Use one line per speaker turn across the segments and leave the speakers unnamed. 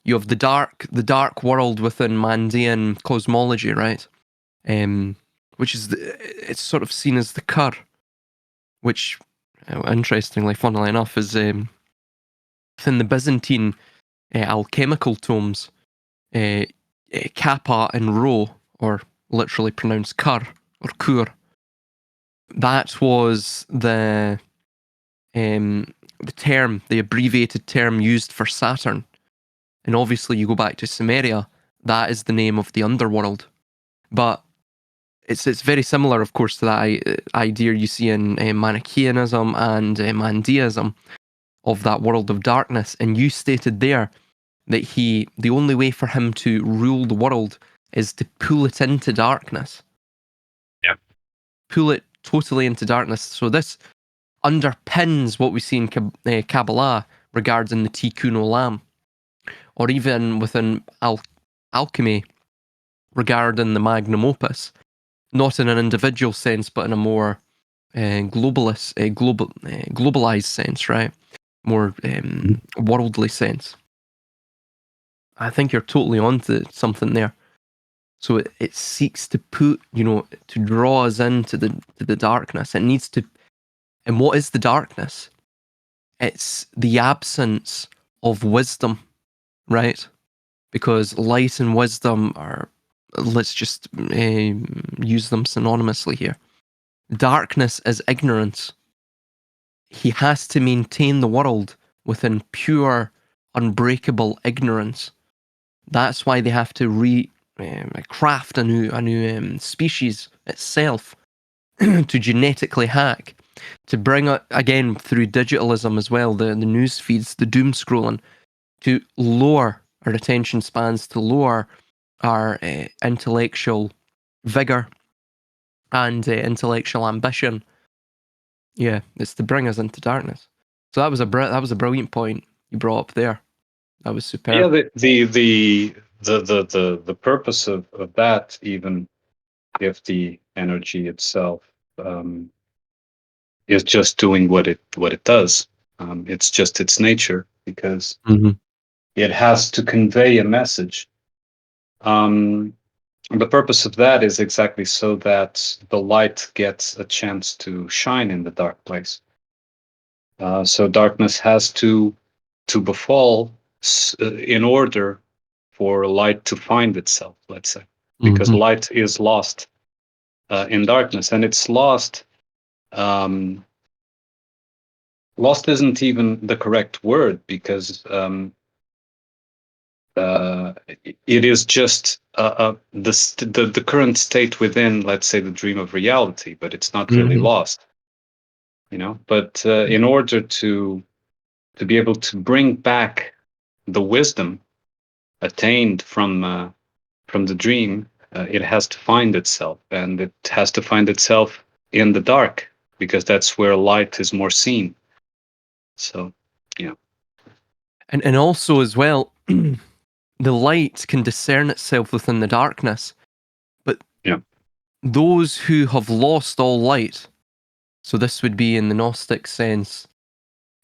you have the dark world within Mandean cosmology, right? Which is it's sort of seen as the Cur, which, interestingly, funnily enough, is within the Byzantine alchemical tomes, Kappa and Rho, or literally pronounced Cur or Kur. That was the term, the abbreviated term used for Saturn. And obviously, you go back to Sumeria, that is the name of the underworld. But it's very similar, of course, to that idea you see in Manichaeanism and Mandeism of that world of darkness. And you stated there that the only way for him to rule the world is to pull it into darkness.
Yeah.
Pull it totally into darkness. So this underpins what we see in Kabbalah regarding the Tikkun Olam, or even within alchemy regarding the magnum opus, not in an individual sense, but in a more globalized sense, right? More worldly sense. I think you're totally onto something there. So it seeks to put, to draw us into the darkness. It needs to. And what is the darkness? It's the absence of wisdom, right? Because light and wisdom are, let's just use them synonymously here. Darkness is ignorance. He has to maintain the world within pure, unbreakable ignorance. That's why they have to craft a new species itself to genetically hack, to bring it again through digitalism as well, the news feeds, the doom scrolling, to lower our attention spans, to lower our intellectual vigor and intellectual ambition. Yeah, it's to bring us into darkness. So that was a brilliant point you brought up there. That was superb.
Yeah, the purpose of that, even if the energy itself is just doing what it does, it's just its nature, because it has to convey a message. The purpose of that is exactly so that the light gets a chance to shine in the dark place. So darkness has to befall in order for light to find itself, let's say, because light is lost in darkness, and it's lost. Lost isn't even the correct word, because it is just the current state within, let's say, the dream of reality, but it's not really lost, But in order to be able to bring back the wisdom attained from the dream, it has to find itself, and it has to find itself in the dark, because that's where light is more seen. So, yeah.
And also as well, the light can discern itself within the darkness, but those who have lost all light, so this would be in the Gnostic sense,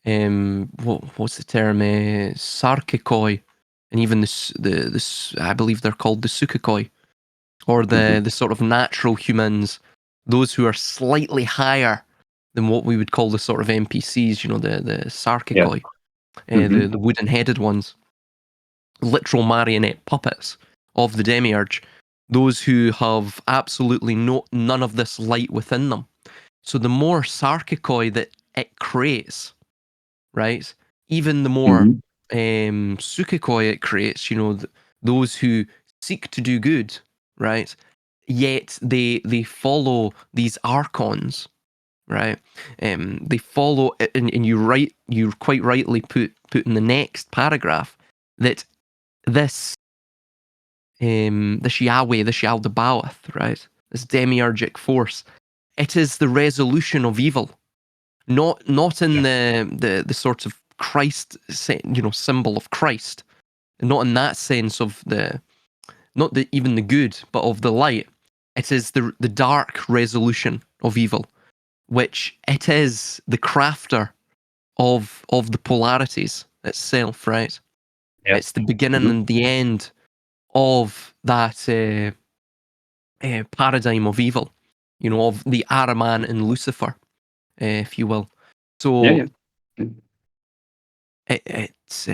what's the term, sarkikoi, and even the I believe they're called the sukikoi, or the sort of natural humans, those who are slightly higher than what we would call the sort of NPCs, the sarkikoi, the wooden-headed ones, literal marionette puppets of the demiurge, those who have absolutely none of this light within them. So the more sarkikoi that it creates, right, even the more sukikoi it creates, those who seek to do good, right, yet they follow these archons, right? They follow, and you quite rightly put in the next paragraph that this Yahweh, this Yaldabaoth, right, this demiurgic force, it is the resolution of evil, not in the sort of Christ, symbol of Christ, not in that sense of even the good, but of the light. It is the dark resolution of evil, which it is the crafter of the polarities itself, right?
Yeah.
It's the beginning and the end of that paradigm of evil, of the Àrmunn and Lucifer, if you will.
Yeah,
So
yeah.
it's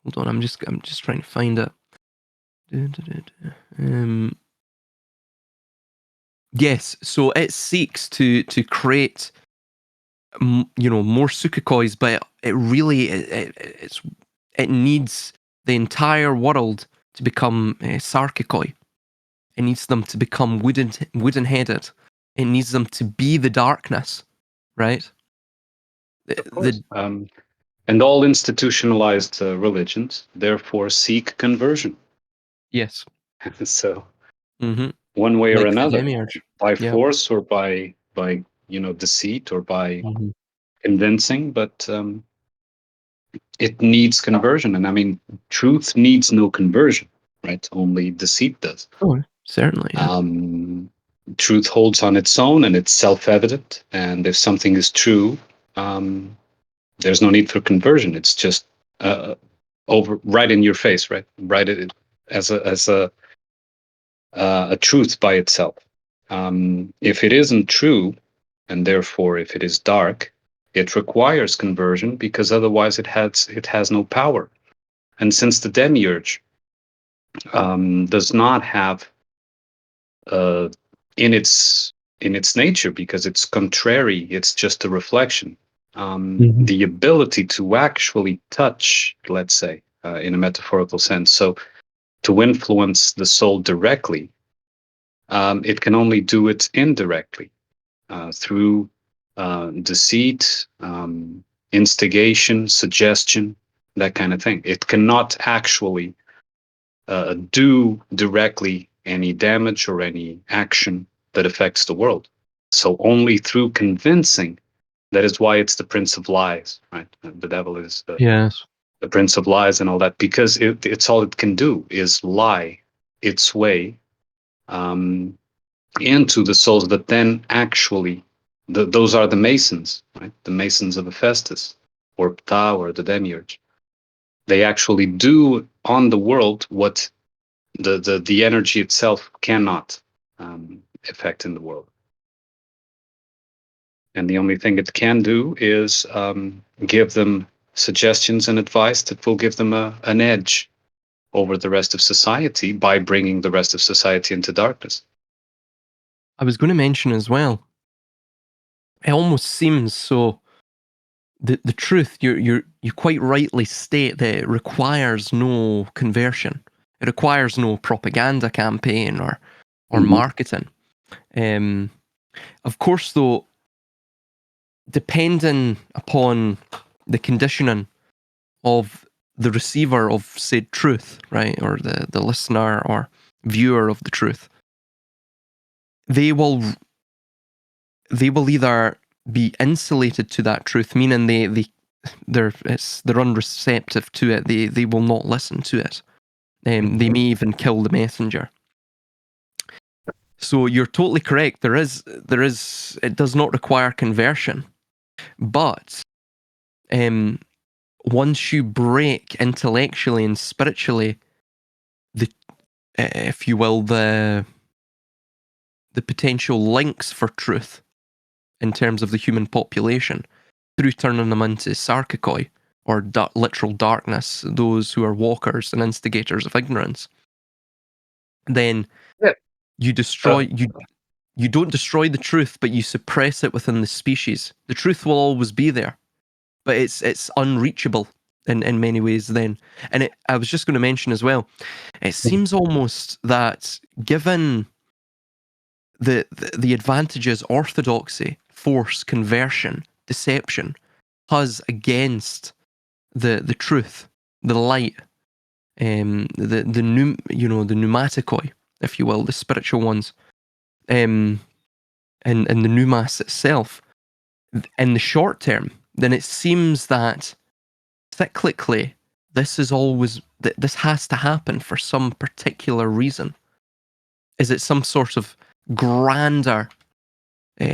hold on, I'm just trying to find it. Yes, so it seeks to create more Sukhois, but it really it needs the entire world to become Sarkikoi. It needs them to become wooden headed. It needs them to be the darkness, right?
Of course. And all institutionalized religions therefore seek conversion.
Yes.
So
Mm-hmm.
one way or
Like the
another,
demiurge.
by
Yeah.
force or by deceit or by
Mm-hmm.
convincing, but it needs conversion. And I mean, truth needs no conversion, right? Only deceit does.
Oh, certainly. Yeah.
Truth holds on its own and it's self-evident. And if something is true, there's no need for conversion. It's just over right in your face, right? Right as a truth by itself. If it isn't true, and therefore if it is dark, it requires conversion because otherwise it has no power. And since the demiurge does not have uh, in its nature, because it's contrary, it's just a reflection.
Mm-hmm.
The ability to actually touch, let's say, in a metaphorical sense, so to influence the soul directly, it can only do it indirectly through deceit, instigation, suggestion, that kind of thing. It cannot actually do directly any damage or any action that affects the world. So only through convincing. That is why it's the prince of lies, right? The devil is
Yes.
the prince of lies and all that, because it's all it can do is lie its way um, into the souls that then actually, those are the masons, right? The masons of Hephaestus or Ptah or the demiurge. They actually do on the world what the energy itself cannot affect in the world. And the only thing it can do is give them suggestions and advice that will give them an edge over the rest of society by bringing the rest of society into darkness.
I was going to mention as well. It almost seems so. The truth, you quite rightly state that it requires no conversion. It requires no propaganda campaign or
Mm-hmm.
marketing. Of course, though, depending upon the conditioning of the receiver of said truth, right, or the listener or viewer of the truth, they will either be insulated to that truth, meaning they're unreceptive to it. They will not listen to it. They may even kill the messenger. So you're totally correct. There is it does not require conversion, but once you break intellectually and spiritually the if you will the potential links for truth in terms of the human population through turning them into sarkikoi or literal darkness, those who are walkers and instigators of ignorance, then
Yeah.
you destroy you don't destroy the truth, but you suppress it within the species. The truth will always be there, but it's unreachable in many ways then. And I was just going to mention as well, it seems almost that given the advantages orthodoxy, force, conversion, deception has against the truth, the light, the the pneumaticoi, if you will, the spiritual ones, and the pneumas itself, in the short term, then it seems that cyclically this has to happen for some particular reason. Is it some sort of grander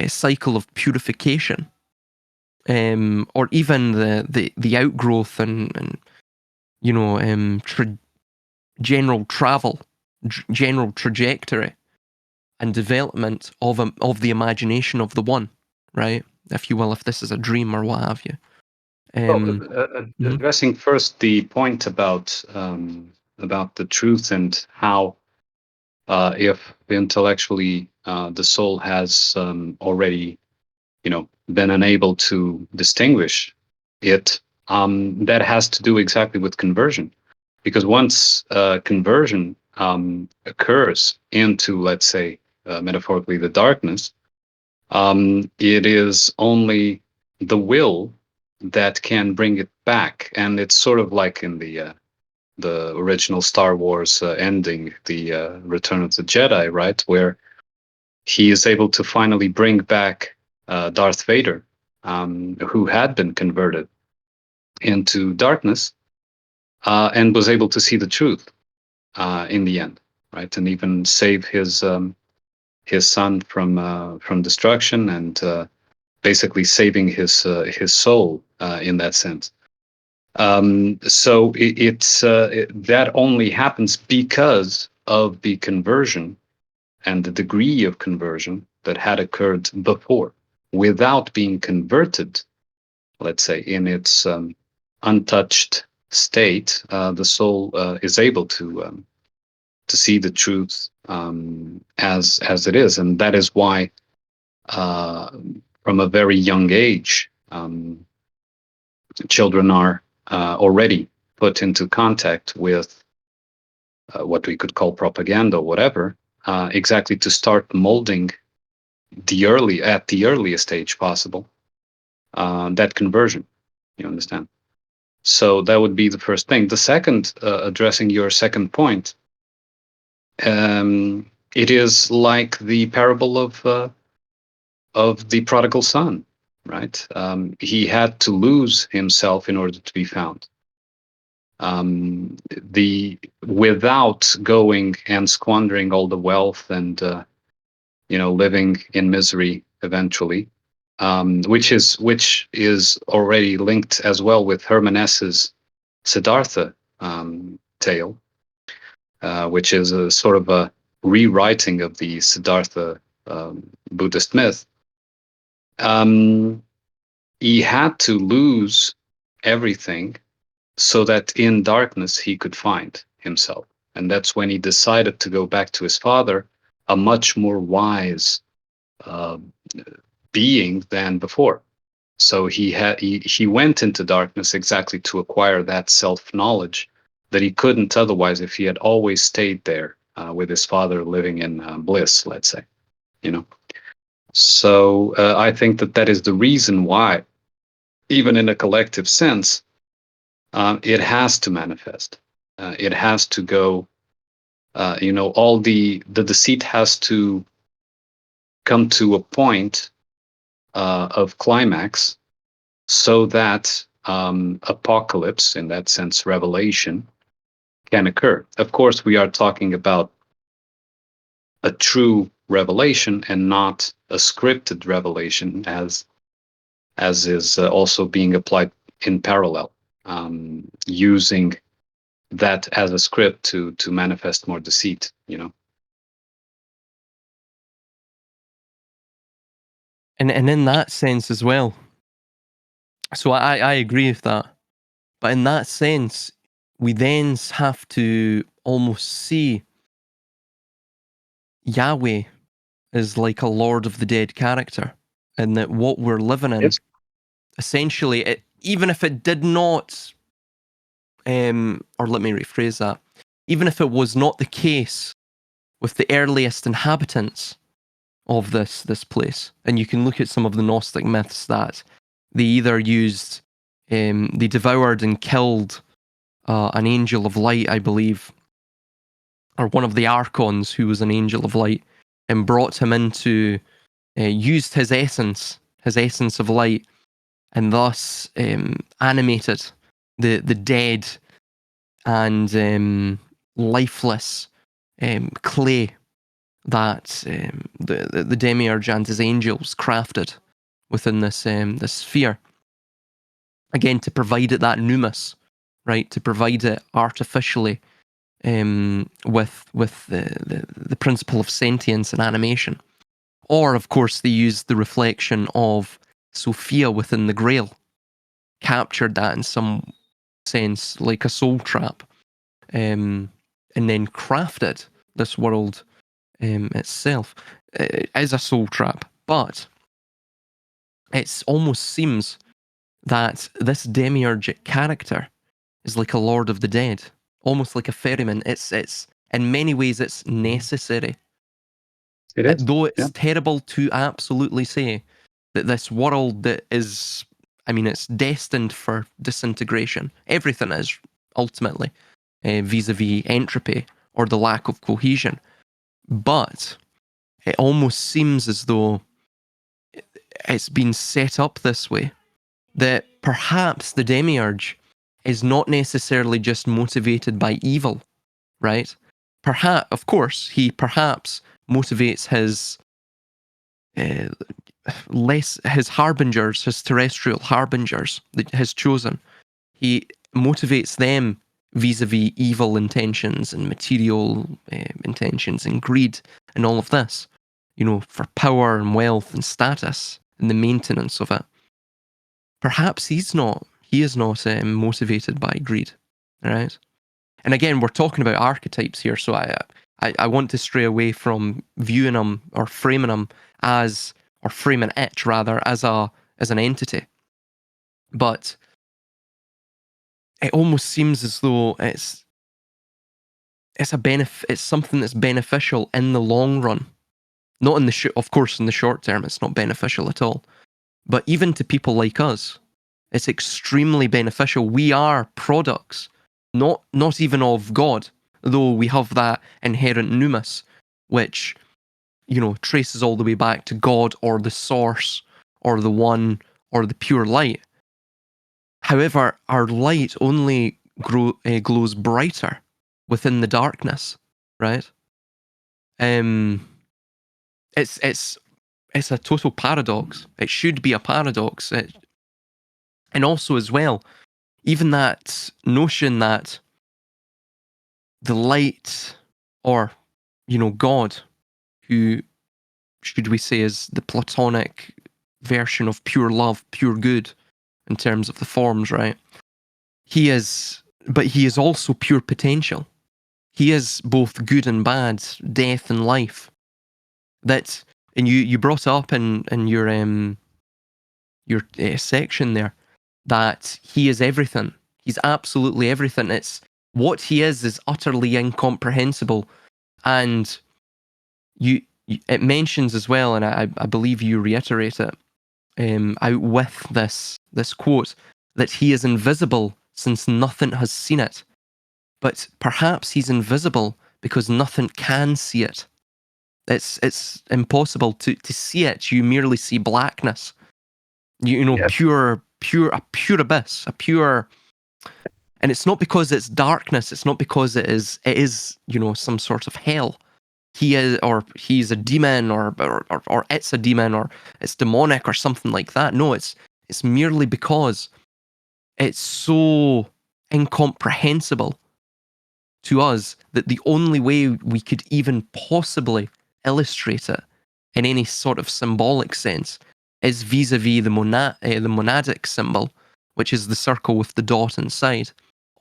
cycle of purification or even the outgrowth and you know, general travel, general trajectory and development of the imagination of the one, right? If you will, if this is a dream or what have you.
Well,
Mhm.
addressing first the point about the truth and how, if intellectually the soul has already, been unable to distinguish it, that has to do exactly with conversion, because once conversion occurs into, let's say, metaphorically, the darkness, it is only the will that can bring it back, and it's sort of like in the original Star Wars ending, the Return of the Jedi, right, where he is able to finally bring back Darth Vader, who had been converted into darkness, and was able to see the truth in the end, right, and even save his son from destruction, and basically saving his soul in that sense. So that only happens because of the conversion and the degree of conversion that had occurred before. Without being converted, let's say, in its untouched state, the soul is able to see the truth as it is, and that is why, uh, from a very young age, children are already put into contact with what we could call propaganda, or whatever, exactly to start molding at the earliest age possible, that conversion. You understand? So that would be the first thing. The second, addressing your second point, it is like the parable of the prodigal son, right? He had to lose himself in order to be found. The Without going and squandering all the wealth and living in misery eventually, which is already linked as well with Hermann Hesse's Siddhartha tale, which is a sort of a rewriting of the Siddhartha Buddhist myth. Um, he had to lose everything so that in darkness he could find himself. And that's when he decided to go back to his father, a much more wise uh, being than before. So he went into darkness exactly to acquire that self knowledge that he couldn't otherwise if he had always stayed there with his father living in bliss, let's say. You know. So I think that is the reason why, even in a collective sense, it has to manifest. It has to go. All the deceit has to come to a point of climax, so that apocalypse, in that sense, revelation, can occur. Of course, we are talking about a true revelation and not a scripted revelation, as is also being applied in parallel, using that as a script to manifest more deceit.
And in that sense as well. So I agree with that. But in that sense, we then have to almost see Yahweh as like a Lord of the Dead character, and that what we're living in,
Yes.
essentially, even if it did not, or let me rephrase that, even if it was not the case with the earliest inhabitants of this place, and you can look at some of the Gnostic myths that they either used, they devoured and killed an angel of light, I believe, or one of the archons who was an angel of light, and brought him into, used his essence of light, and thus animated the dead and lifeless clay that the demiurge and his angels crafted within this sphere. again, to provide it that pneumus, right? To provide it artificially with the principle of sentience and animation. Or, of course, they used the reflection of Sophia within the Grail, captured that in some sense like a soul trap, and then crafted this world itself as a soul trap. But it almost seems that this demiurgic character is like a Lord of the Dead, almost like a ferryman. It's in many ways it's necessary.
It is.
Though it's
Yeah.
terrible to absolutely say that this world that is, I mean, it's destined for disintegration. Everything is, ultimately, vis-a-vis entropy or the lack of cohesion. But it almost seems as though it's been set up this way, that perhaps the demiurge is not necessarily just motivated by evil, right? Perhaps, of course, he perhaps motivates his uh, his harbingers, his terrestrial harbingers that has chosen. He motivates them vis-a-vis evil intentions and material intentions and greed and all of this, you know, for power and wealth and status and the maintenance of it. Perhaps he is not motivated by greed, right? And again, we're talking about archetypes here, so I want to stray away from viewing them or framing them as, or framing it rather, as an entity. But it almost seems as though it's something that's beneficial in the long run. Not in the of course, in the short term, it's not beneficial at all. But even to people like us, it's extremely beneficial. We are products, not even of God, though we have that inherent pneumus, which, you know, traces all the way back to God or the source or the one or the pure light. However, our light only glows brighter within the darkness, right? Um, it's a total paradox. It should be a paradox. And also as well, even that notion that the light, or, you know, God, who should we say is the Platonic version of pure love, pure good in terms of the forms, right? But he is also pure potential. He is both good and bad, death and life. That, and you brought up in your section there, that he is everything. He's absolutely everything. It's what he is utterly incomprehensible, and it mentions as well, and I believe you reiterate it out with this quote, that he is invisible since nothing has seen it. But perhaps he's invisible because nothing can see it. It's impossible to see it. You merely see blackness. You know,
Yes.
pure a pure abyss, a pure. And it's not because it's darkness. It's not because it is, you know, some sort of hell. He is, or he's a demon, or it's a demon, or it's demonic, or something like that. No, it's merely because it's so incomprehensible to us that the only way we could even possibly illustrate it in any sort of symbolic sense is vis-a-vis the monadic symbol, which is the circle with the dot inside,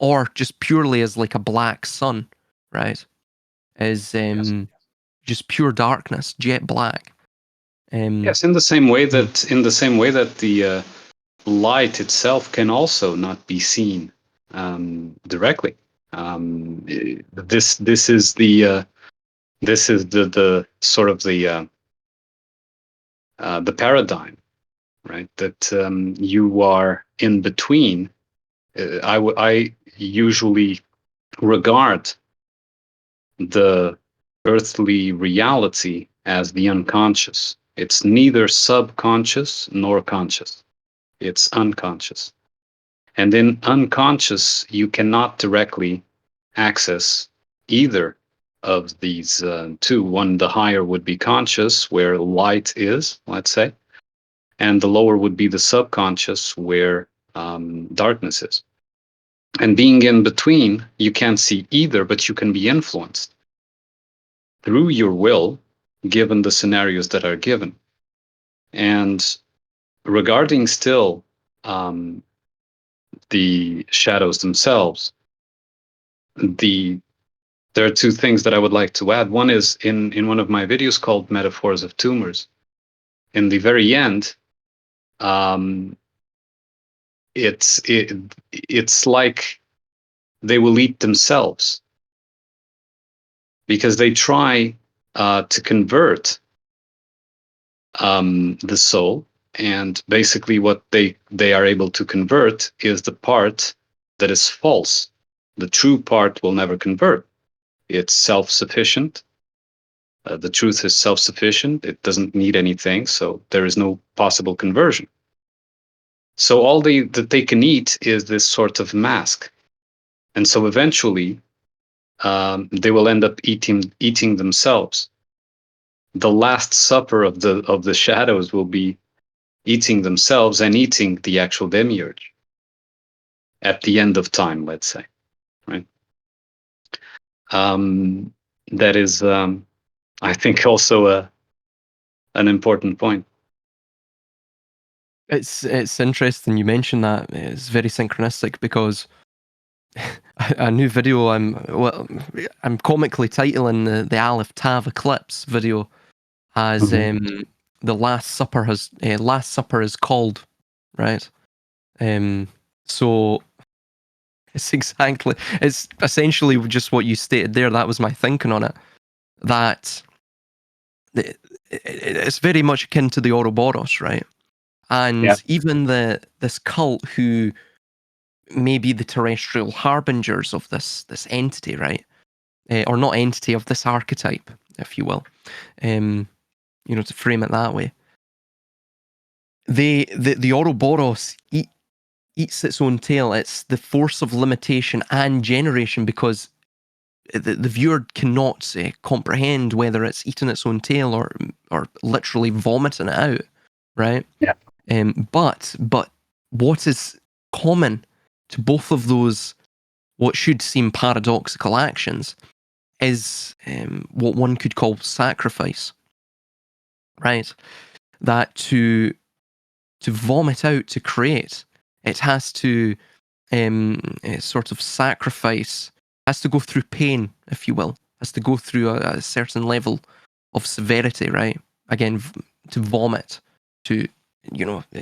or just purely as like a black sun, right? Is
Yes.
just pure darkness, jet black.
Yes, in the same way that the light itself can also not be seen directly. This is the sort of the paradigm, right? That you are in between. I usually regard the earthly reality as the unconscious. It's neither subconscious nor conscious. It's unconscious. And in unconscious, you cannot directly access either of these two. One, the higher, would be conscious, where light is, let's say, and the lower would be the subconscious, where darkness is. And being in between, you can't see either, but you can be influenced through your will, given the scenarios that are given. And regarding still the shadows themselves, there are two things that I would like to add. One is in one of my videos called Metaphors of Tumors. In the very end, it's like they will eat themselves, because they try to convert the soul, and basically what they are able to convert is the part that is false. The true part will never convert. It's self-sufficient. The truth is self-sufficient. It doesn't need anything, so there is no possible conversion. So all that they can eat is this sort of mask, and so eventually they will end up eating themselves. The last supper of the shadows will be eating themselves and eating the actual demiurge at the end of time, let's say, right? That is, I think, also an important point.
It's interesting you mentioned that. It's very synchronistic because a new video I'm comically titling the Aleph Tav eclipse video as the Last Supper is called, right? So it's essentially just what you stated there. That was my thinking on it. That it's very much akin to the Ouroboros, right? And
Yeah.
even this cult who may be the terrestrial harbingers of this entity, right? Or not entity, of this archetype, if you will. To frame it that way. The Ouroboros eats its own tail. It's the force of limitation and generation, because the viewer cannot comprehend whether it's eating its own tail or literally vomiting it out, right?
Yeah.
But what is common to both of those, what should seem paradoxical actions, is what one could call sacrifice, right? That to vomit out, to create, it has to sort of sacrifice, has to go through pain, if you will, has to go through a certain level of severity, right? Again, to vomit, to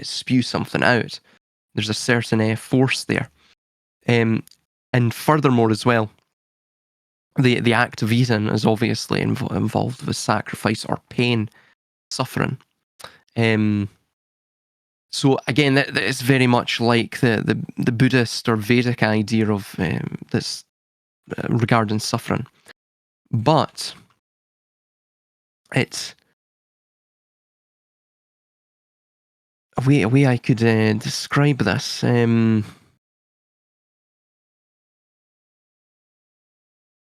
spew something out. There's a certain force there, and furthermore as well, the act of eating is obviously involved with sacrifice or pain, suffering. So again, that is very much like the Buddhist or Vedic idea of this regarding suffering, but it's a way I could describe this.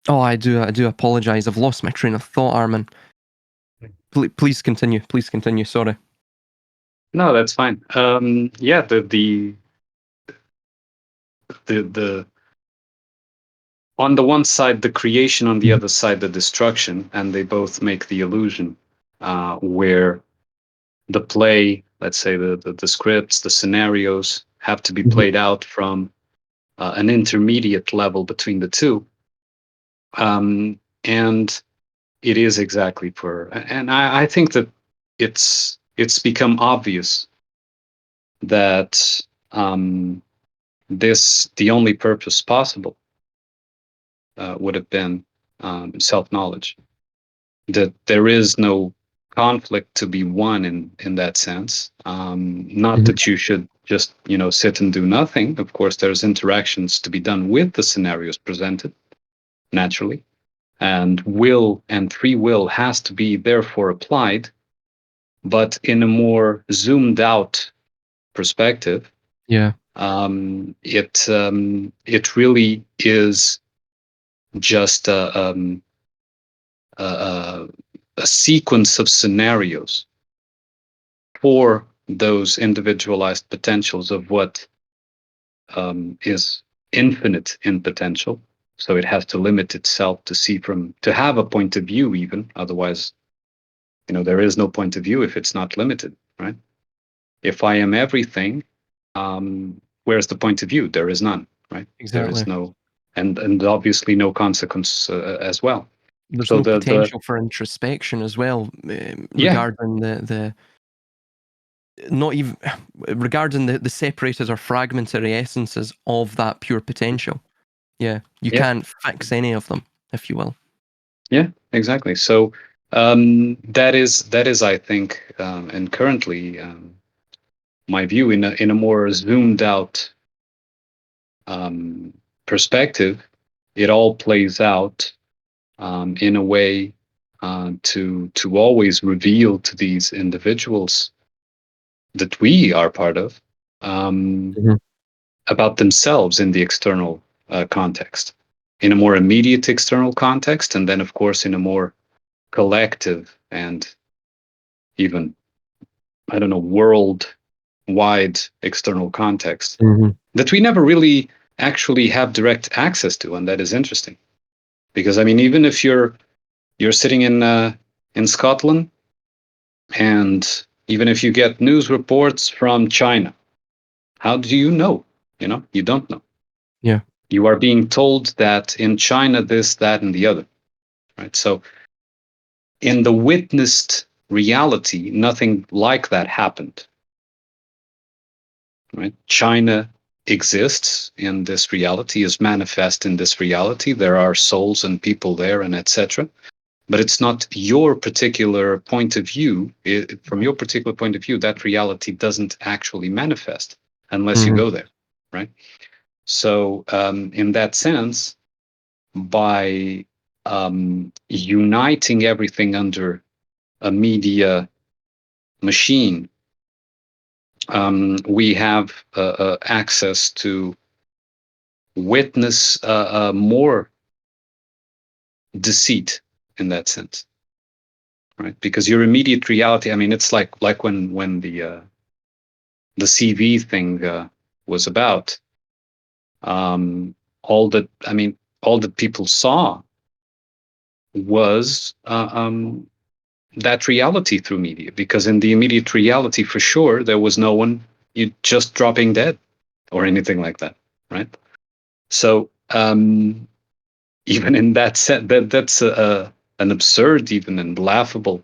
I do apologize. I've lost my train of thought, Àrmunn. Please continue. Please continue. Sorry.
No, that's fine. Yeah, the on the one side the creation, on the other side the destruction, and they both make the illusion, where the play, let's say the scripts, the scenarios have to be played out from an intermediate level between the two, and it is exactly and I think that it's become obvious that the only purpose possible would have been self-knowledge. That there is no conflict to be won in that sense. Not that you should just sit and do nothing. Of course, there's interactions to be done with the scenarios presented naturally, and will and free will has to be therefore applied, but in a more zoomed out perspective.
Yeah.
It really is just a sequence of scenarios for those individualized potentials of what is infinite in potential, so it has to limit itself to have a point of view even. Otherwise, there is no point of view if it's not limited, right? If I am everything, where's the point of view? There is none, right? There is
Exactly.
no, and obviously no consequence as well.
There's
So
no
the
potential for introspection as well,
yeah,
regarding the not even regarding the separated or fragmentary essences of that pure potential. Yeah, you
yeah,
can't fix any of them, if you will.
yeah, exactly. So that is I think, and currently, my view in a more zoomed out um, perspective. It all plays out in a way to always reveal to these individuals that we are part of, um,
Mhm.
about themselves in the external context, in a more immediate external context, and then, of course, in a more collective and even, I don't know, world-wide external context
Mhm.
that we never really actually have direct access to, and that is interesting. Because I mean, even if you're sitting in Scotland, and even if you get news reports from China, how do you know? You don't know.
Yeah.
You are being told that in China, this, that, and the other, right? So in the witnessed reality, nothing like that happened, right? China exists in this reality, is manifest in this reality. There are souls and people there, and etc. But it's not your particular point of view. From your particular point of view, that reality doesn't actually manifest unless you
Mhm.
go there, right? So, in that sense, by uniting everything under a media machine, we have access to witness more deceit in that sense, right? Because your immediate reality, I mean, it's like when the CV thing was about. All that I mean, all that people saw was that reality through media. Because in the immediate reality, for sure, there was no one you just dropping dead or anything like that, right? So even in that sense, that's an absurd, even and laughable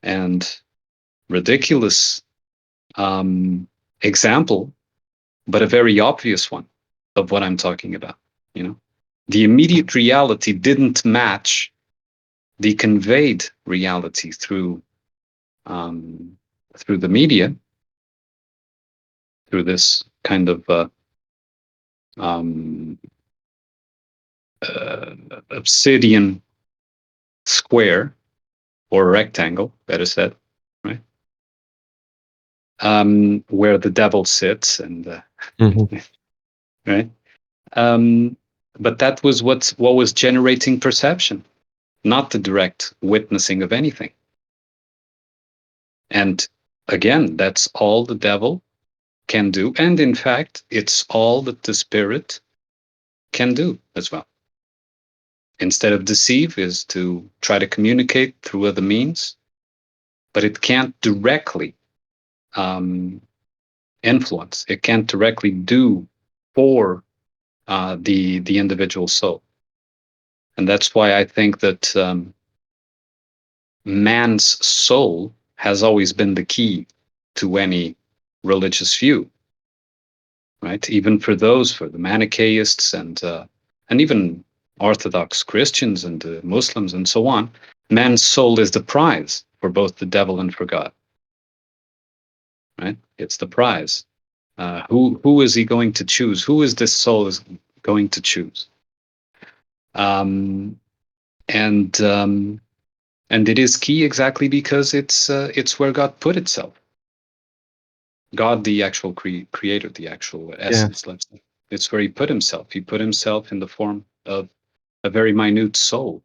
and ridiculous example, but a very obvious one of what I'm talking about. You know, the immediate reality didn't match the conveyed reality um, through the media, through this kind of um, obsidian square or rectangle, better said, right? Where the devil sits, and
Mhm.
right. Um, but that was what was generating perception, not the direct witnessing of anything. And again, that's all the devil can do. And in fact, it's all that the spirit can do as well. Instead of deceive, is to try to communicate through other means, but it can't directly um, influence. It can't directly do for the individual soul. And that's why I think that man's soul has always been the key to any religious view, right? Even for the Manichaeists and even Orthodox Christians and Muslims and so on, man's soul is the prize for both the devil and for God, right? It's the prize. Who is he going to choose? Who is this soul is going to choose? Um, and and it is key exactly because it's where God put itself. God, the actual creator, the actual
Yeah.
essence. Let's say it's where he put himself. He put himself in the form of a very minute soul,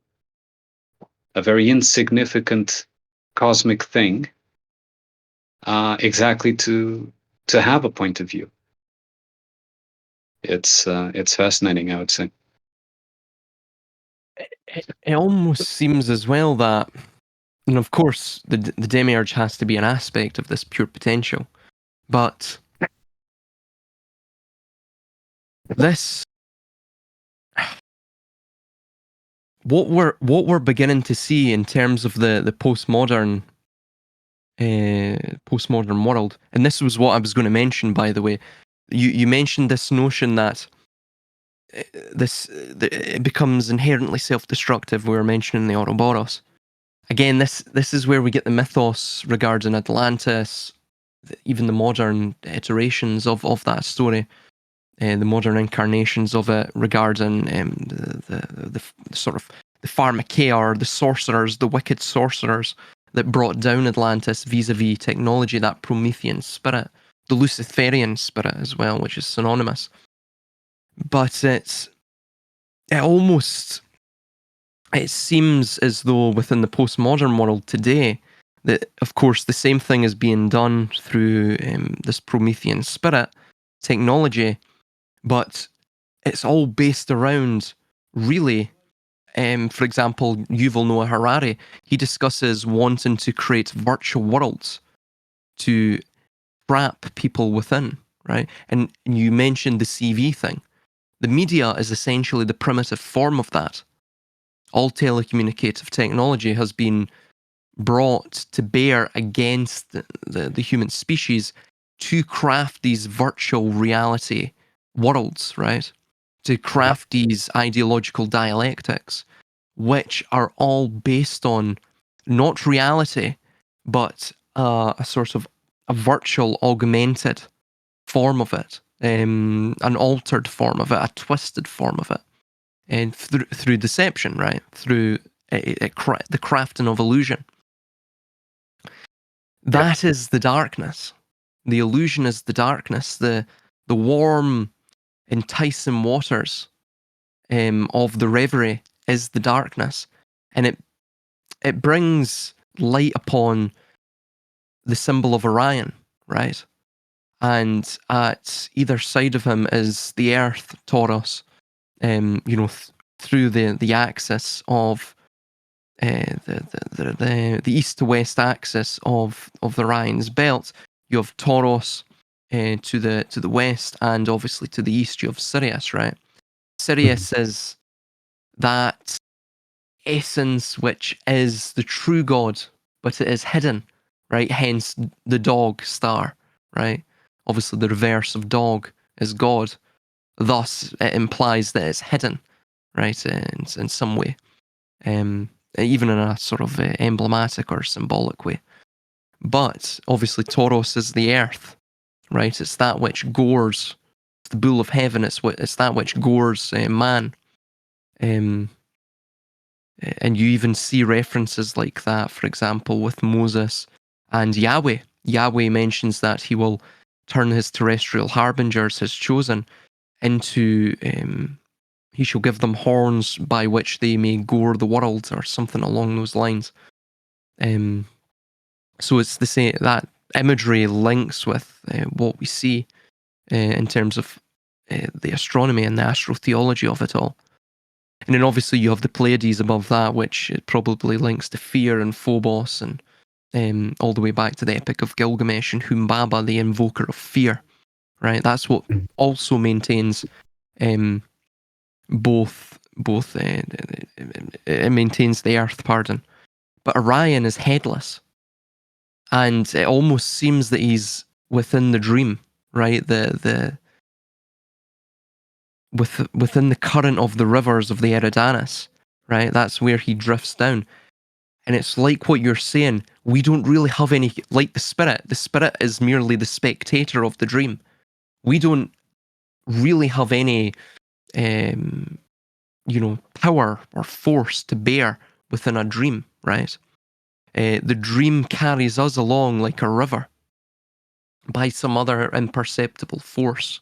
a very insignificant cosmic thing, exactly to have a point of view. it's fascinating, I would say.
It almost seems as well that, and of course, the demiurge has to be an aspect of this pure potential, but this, what we're beginning to see in terms of the postmodern world, and this was what I was going to mention, by the way. You mentioned this notion that it becomes inherently self-destructive. We were mentioning the Ouroboros. Again, this is where we get the mythos regarding Atlantis, even the modern iterations of that story, the modern incarnations of it regarding the sort of the pharmakeia, or the sorcerers, the wicked sorcerers that brought down Atlantis vis-a-vis technology, that Promethean spirit, the Luciferian spirit as well, which is synonymous. But it seems as though within the postmodern world today, that of course the same thing is being done through this Promethean spirit technology, but it's all based around, really, for example, Yuval Noah Harari, he discusses wanting to create virtual worlds to trap people within, right? And you mentioned the CV thing. The media is essentially the primitive form of that. All telecommunicative technology has been brought to bear against the human species to craft these virtual reality worlds, right? To craft these ideological dialectics, which are all based on not reality, but a sort of a virtual, augmented form of it, an altered form of it, a twisted form of it, and through deception, right? Through the crafting of illusion. That is the darkness. The illusion is the darkness. The warm, enticing waters of the reverie is the darkness, and it brings light upon the symbol of Orion, right? And at either side of him is the Earth, Taurus. Through the axis of the east to west axis of the Orion's belt, you have Taurus to the west, and obviously to the east you have Sirius, right? Sirius is that essence which is the true God, but it is hidden, right? Hence the dog star, right? Obviously the reverse of dog is God. Thus, it implies that it's hidden, right? In some way. Even in a sort of emblematic or symbolic way. But obviously, Tauros is the earth, right? It's that which gores. It's the bull of heaven. It's that which gores man. And you even see references like that, for example, with Moses and Yahweh. Yahweh mentions that he will turn his terrestrial harbingers, his chosen, into he shall give them horns by which they may gore the world, or something along those lines. So it's the same, that imagery links with what we see in terms of the astronomy and the astrotheology of it all. And then obviously you have the Pleiades above that, which it probably links to fear and Phobos, and all the way back to the Epic of Gilgamesh and Humbaba, the invoker of fear. Right, that's what also maintains both it maintains the Earth, pardon. But Orion is headless, and it almost seems that he's within the dream, right? Within the current of the rivers of the Eridanus, right? That's where he drifts down. And it's like what you're saying, we don't really have any, like the spirit. The spirit is merely the spectator of the dream. We don't really have any, power or force to bear within a dream, right? The dream carries us along like a river by some other imperceptible force.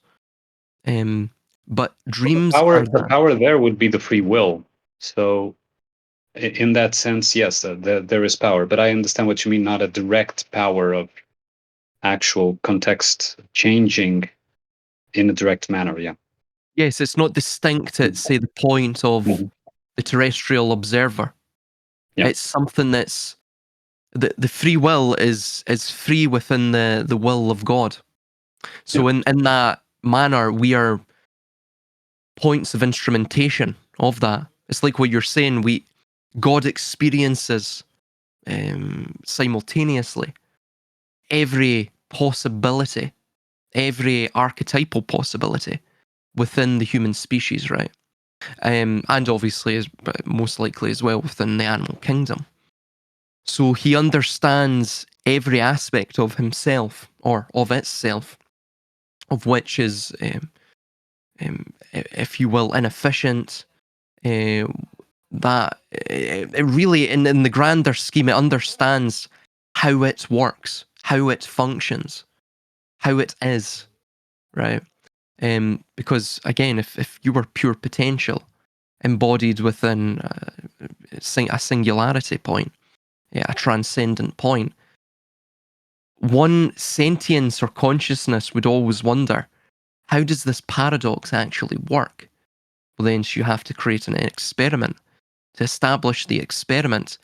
But dreams are
The power there would be the free will. So in that sense, yes, there is power, but I understand what you mean, not a direct power of actual context changing in a direct manner. Yeah.
Yes, it's not distinct at, say, the point of
Mhm.
the terrestrial observer.
Yeah.
It's something that's the free will is free within the will of God.
Yeah.
So in that manner, we are points of instrumentation of that. It's like what you're saying. God experiences simultaneously every possibility, every archetypal possibility within the human species, right? And obviously, most likely as well within the animal kingdom. So he understands every aspect of himself or of itself, of which is, if you will, inefficient. Uh, that it really, in the grander scheme, it understands how it works, how it functions, how it is, right? Because again, if you were pure potential embodied within a singularity point, yeah, a transcendent point, one sentience or consciousness would always wonder, how does this paradox actually work? Well, then you have to create an experiment. To establish the experiment,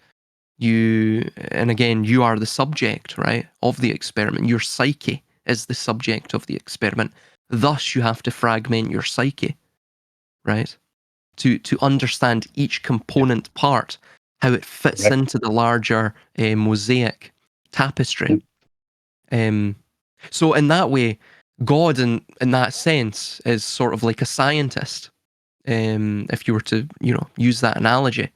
and again, you are the subject, right, of the experiment. Your psyche is the subject of the experiment. Thus, you have to fragment your psyche, right? To understand each component part, how it fits
Correct.
into the larger mosaic tapestry.
Mm.
Um, so in that way, God, in that sense, is sort of like a scientist. If you were to, use that analogy,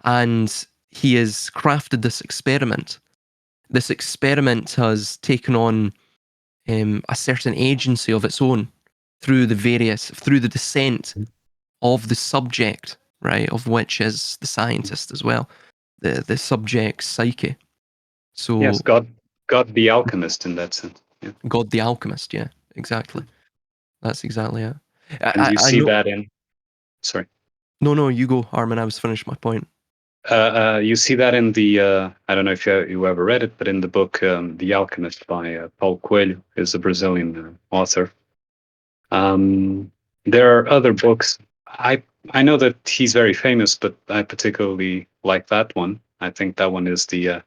and he has crafted this experiment. This experiment has taken on a certain agency of its own through the descent of the subject, right, of which is the scientist as well, the subject's psyche.
Yes,
So
God the alchemist in that sense. Yeah.
God the alchemist, yeah, exactly. That's exactly it.
And you
I
see
know.
that in, sorry.
No, you go, Armin. I was finished my point.
You see that in the, I don't know if you ever read it, but in the book The Alchemist by Paulo Coelho, is a Brazilian author. Um, there are other books. I know that he's very famous, but I particularly like that one. I think that one is the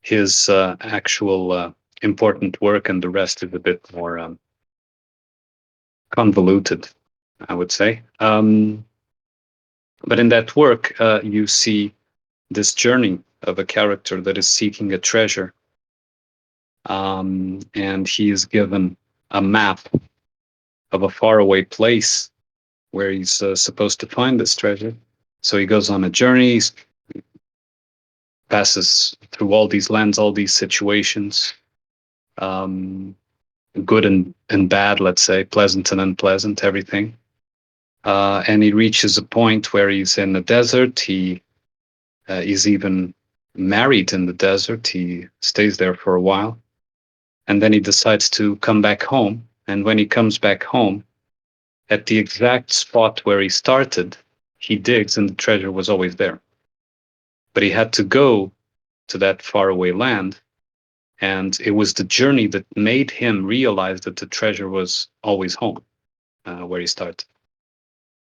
his actual important work, and the rest is a bit more convoluted, I would say. But in that work, you see this journey of a character that is seeking a treasure, and he is given a map of a faraway place where he's supposed to find this treasure. So he goes on a journey, passes through all these lands, all these situations, um, good and bad, let's say, pleasant and unpleasant, everything. And he reaches a point where he's in the desert. He is even married in the desert. He stays there for a while. And then he decides to come back home. And when he comes back home, at the exact spot where he started, he digs and the treasure was always there. But he had to go to that faraway land. And it was the journey that made him realize that the treasure was always home, where he started.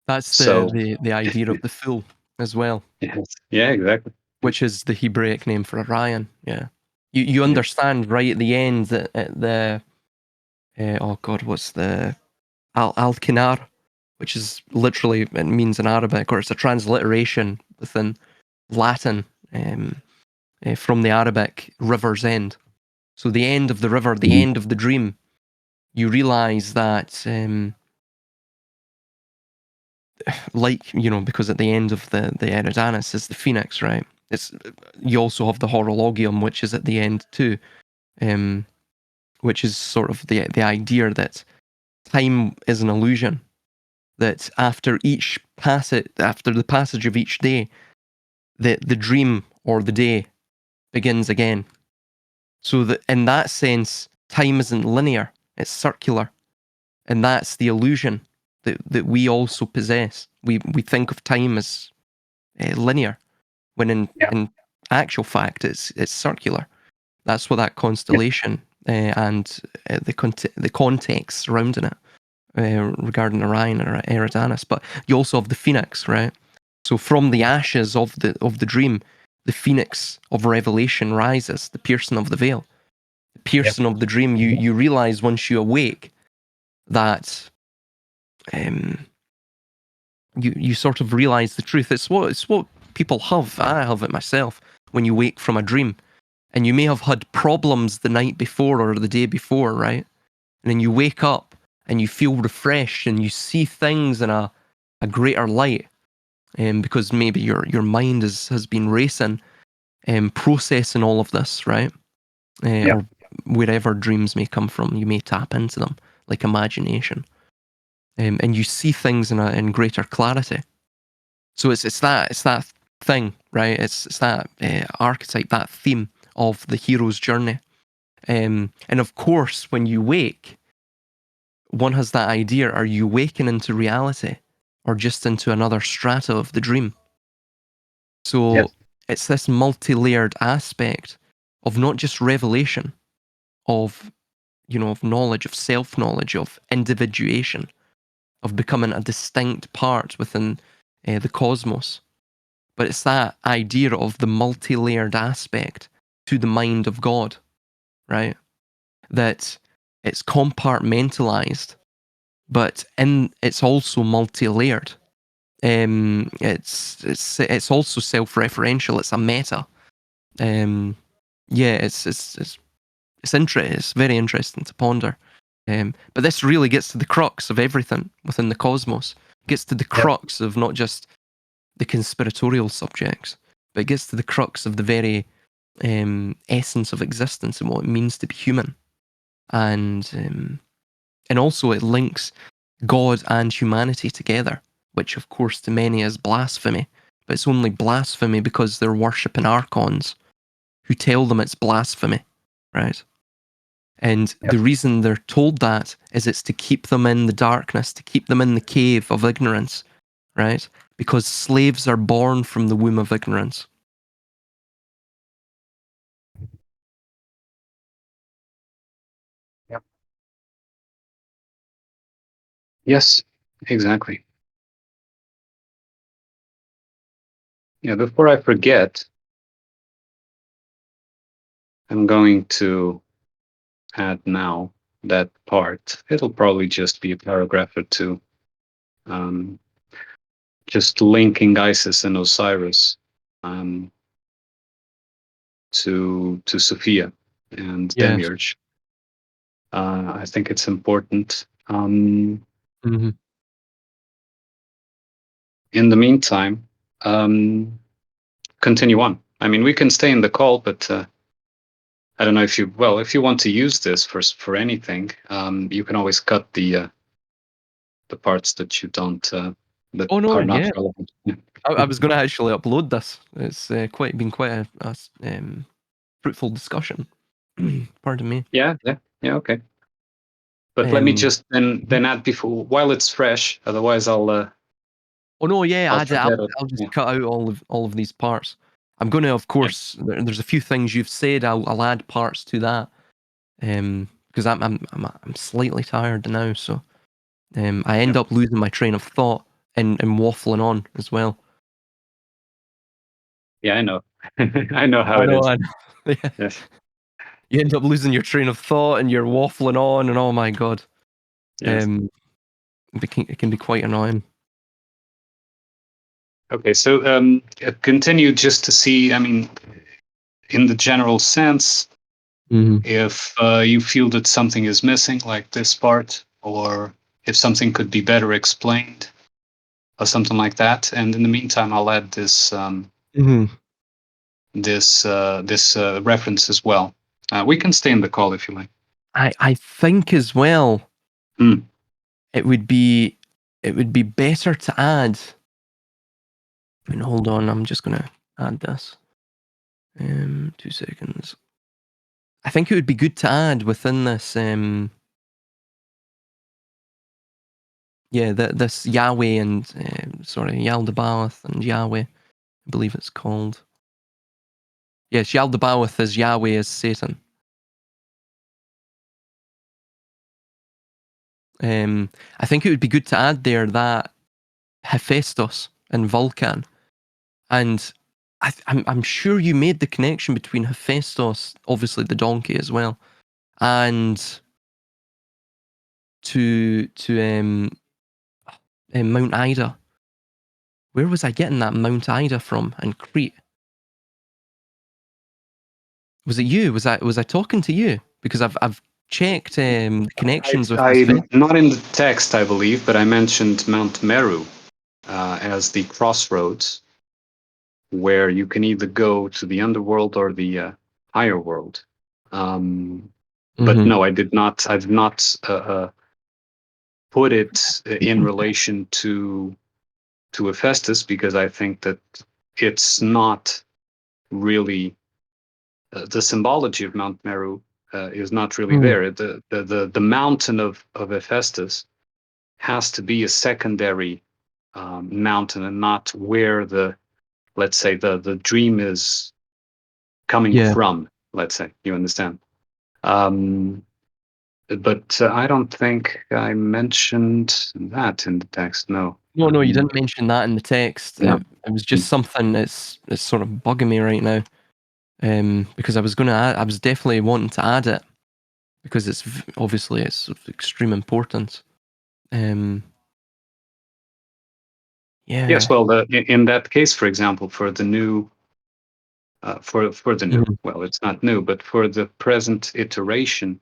That's the
So,
the the idea of the fool as well,
yes. Yeah, exactly. Yeah.
which is the Hebraic name for Orion. Yeah, you
Yeah.
understand right at the end that at the oh god, what's the Al Kinar, which is literally, it means in Arabic, or it's a transliteration within Latin from the Arabic river's end. So the end of the river, the
Mhm.
end of the dream. You realize that, like, because at the end of the Eridanus is the phoenix, right? It's You also have the horologium, which is at the end too, um, which is sort of the idea that time is an illusion. That after the passage of each day, the dream or the day begins again. So that in that sense, time isn't linear; it's circular, and that's the illusion that we also possess. We think of time as linear, when
Yeah.
in actual fact it's circular. That's what that
Yeah.
constellation and the context surrounding it regarding Orion or Eridanus, but you also have the phoenix, right? So from the ashes of the dream, the phoenix of revelation rises, the piercing of the veil, the
Yep.
piercing of the dream. You realize once you awake that um, you sort of realize the truth. It's what people have. I have it myself. When you wake from a dream, and you may have had problems the night before or the day before, right? And then you wake up and you feel refreshed and you see things in a greater light, because maybe your mind has been racing, processing all of this, right?
Yeah.
Or wherever dreams may come from, you may tap into them like imagination, and you see things in greater clarity. So it's that thing, right? It's that archetype, that theme of the hero's journey. And of course, when you wake, one has that idea: are you waking into reality, or just into another strata of the dream?
Yes.
So it's this multi-layered aspect of not just revelation, of of knowledge, of self-knowledge, of individuation, of becoming a distinct part within the cosmos. But it's that idea of the multi-layered aspect to the mind of God, right? That it's compartmentalized, but it's also multi-layered. It's also self-referential. It's a meta. Um, yeah, it's very interesting to ponder. But this really gets to the crux of everything within the cosmos. It gets to the
Yep.
crux of not just the conspiratorial subjects, but it gets to the crux of the very essence of existence and what it means to be human. And also it links God and humanity together, which of course to many is blasphemy. But it's only blasphemy because they're worshipping archons who tell them it's blasphemy, right? And
Yep.
the reason they're told that is it's to keep them in the darkness, to keep them in the cave of ignorance, right? Because slaves are born from the womb of ignorance.
Yep. Yes. Exactly. Yeah. Before I forget, I'm going to add now that part. It'll probably just be a paragraph or two, um, just linking Isis and Osiris, um, to Sophia and
Yes.
Demiurge. I think it's important.
Hmm.
In the meantime, um, continue on. I mean, we can stay in the call, but I don't know if you want to use this for anything, you can always cut the parts that you don't that
Oh no,
are not
yeah.
relevant. Yeah.
I was going to actually upload this. It's quite a fruitful discussion. Pardon me.
Yeah, yeah, yeah. Okay, but let me
Um,
just then add before while it's fresh. Otherwise,
oh no, yeah,
I'll forget it.
I'll just
Yeah,
cut out all of these parts. I'm going to, of
yeah,
course, there's a few things you've said. I'll add parts to that. Because I'm slightly tired now, so I
yeah.
end up losing my train of thought and waffling on as well.
Yeah, I know. I know how
I
it
know,
is.
I know. Yeah.
Yes,
You end up losing your train of thought and you're waffling on, and oh my god,
yes.
um, it can be quite annoying.
Okay, so continue just to see. I mean, in the general sense,
Hmm.
if you feel that something is missing, like this part, or if something could be better explained, or something like that. And in the meantime, I'll add
Hmm.
this reference as well. We can stay in the call if you like.
I think as well
Mm.
it would be better to add. I mean, hold on, I'm just gonna add this. 2 seconds. I think it would be good to add within this. Yeah, this Yahweh and sorry, Yaldabaoth and Yahweh, I believe it's called. Yes, Yaldabaoth is Yahweh as Satan. I think it would be good to add there that Hephaestus and Vulcan, and I'm sure you made the connection between Hephaestus, obviously the donkey as well, and to Mount Ida. Where was I getting that Mount Ida from in Crete? Was it you? Was I talking to you? Because I've checked the connections with
I
Hephaestus.
not in the text, I believe, but I mentioned Mount Meru as the crossroads where you can either go to the underworld or the higher world. But
Mm-hmm.
no, I did not. I did not put it in relation to Hephaestus because I think that it's not really the symbology of Mount Meru is not really
Mm.
there. The mountain of Hephaestus has to be a secondary mountain and not where the, let's say, the dream is coming
Yeah.
from. Let's say, you understand. Um, but I don't think I mentioned that in the text. No.
No, you didn't mention that in the text.
No.
It was just something that's sort of bugging me right now. Because I was definitely wanting to add it because obviously it's of extreme importance. Um,
Yes.
yeah.
Well, in that case, for example, for the new, for the new,
Mhm.
well, it's not new, but for the present iteration,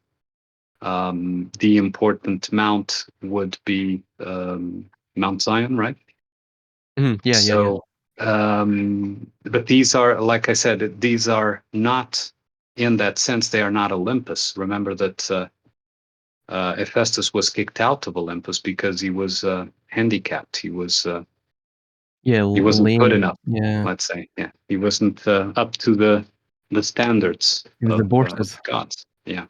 the important mount would be Mount Zion, right?
Mhm. Yeah.
So, but these are, like I said, these are not in that sense. They are not Olympus. Remember that Hephaestus was kicked out of Olympus because he was handicapped.
Yeah,
He wasn't good
lame.
enough.
Yeah,
Let's say, yeah, he wasn't up to the standards
he was
of
aborted.
the gods. Yeah.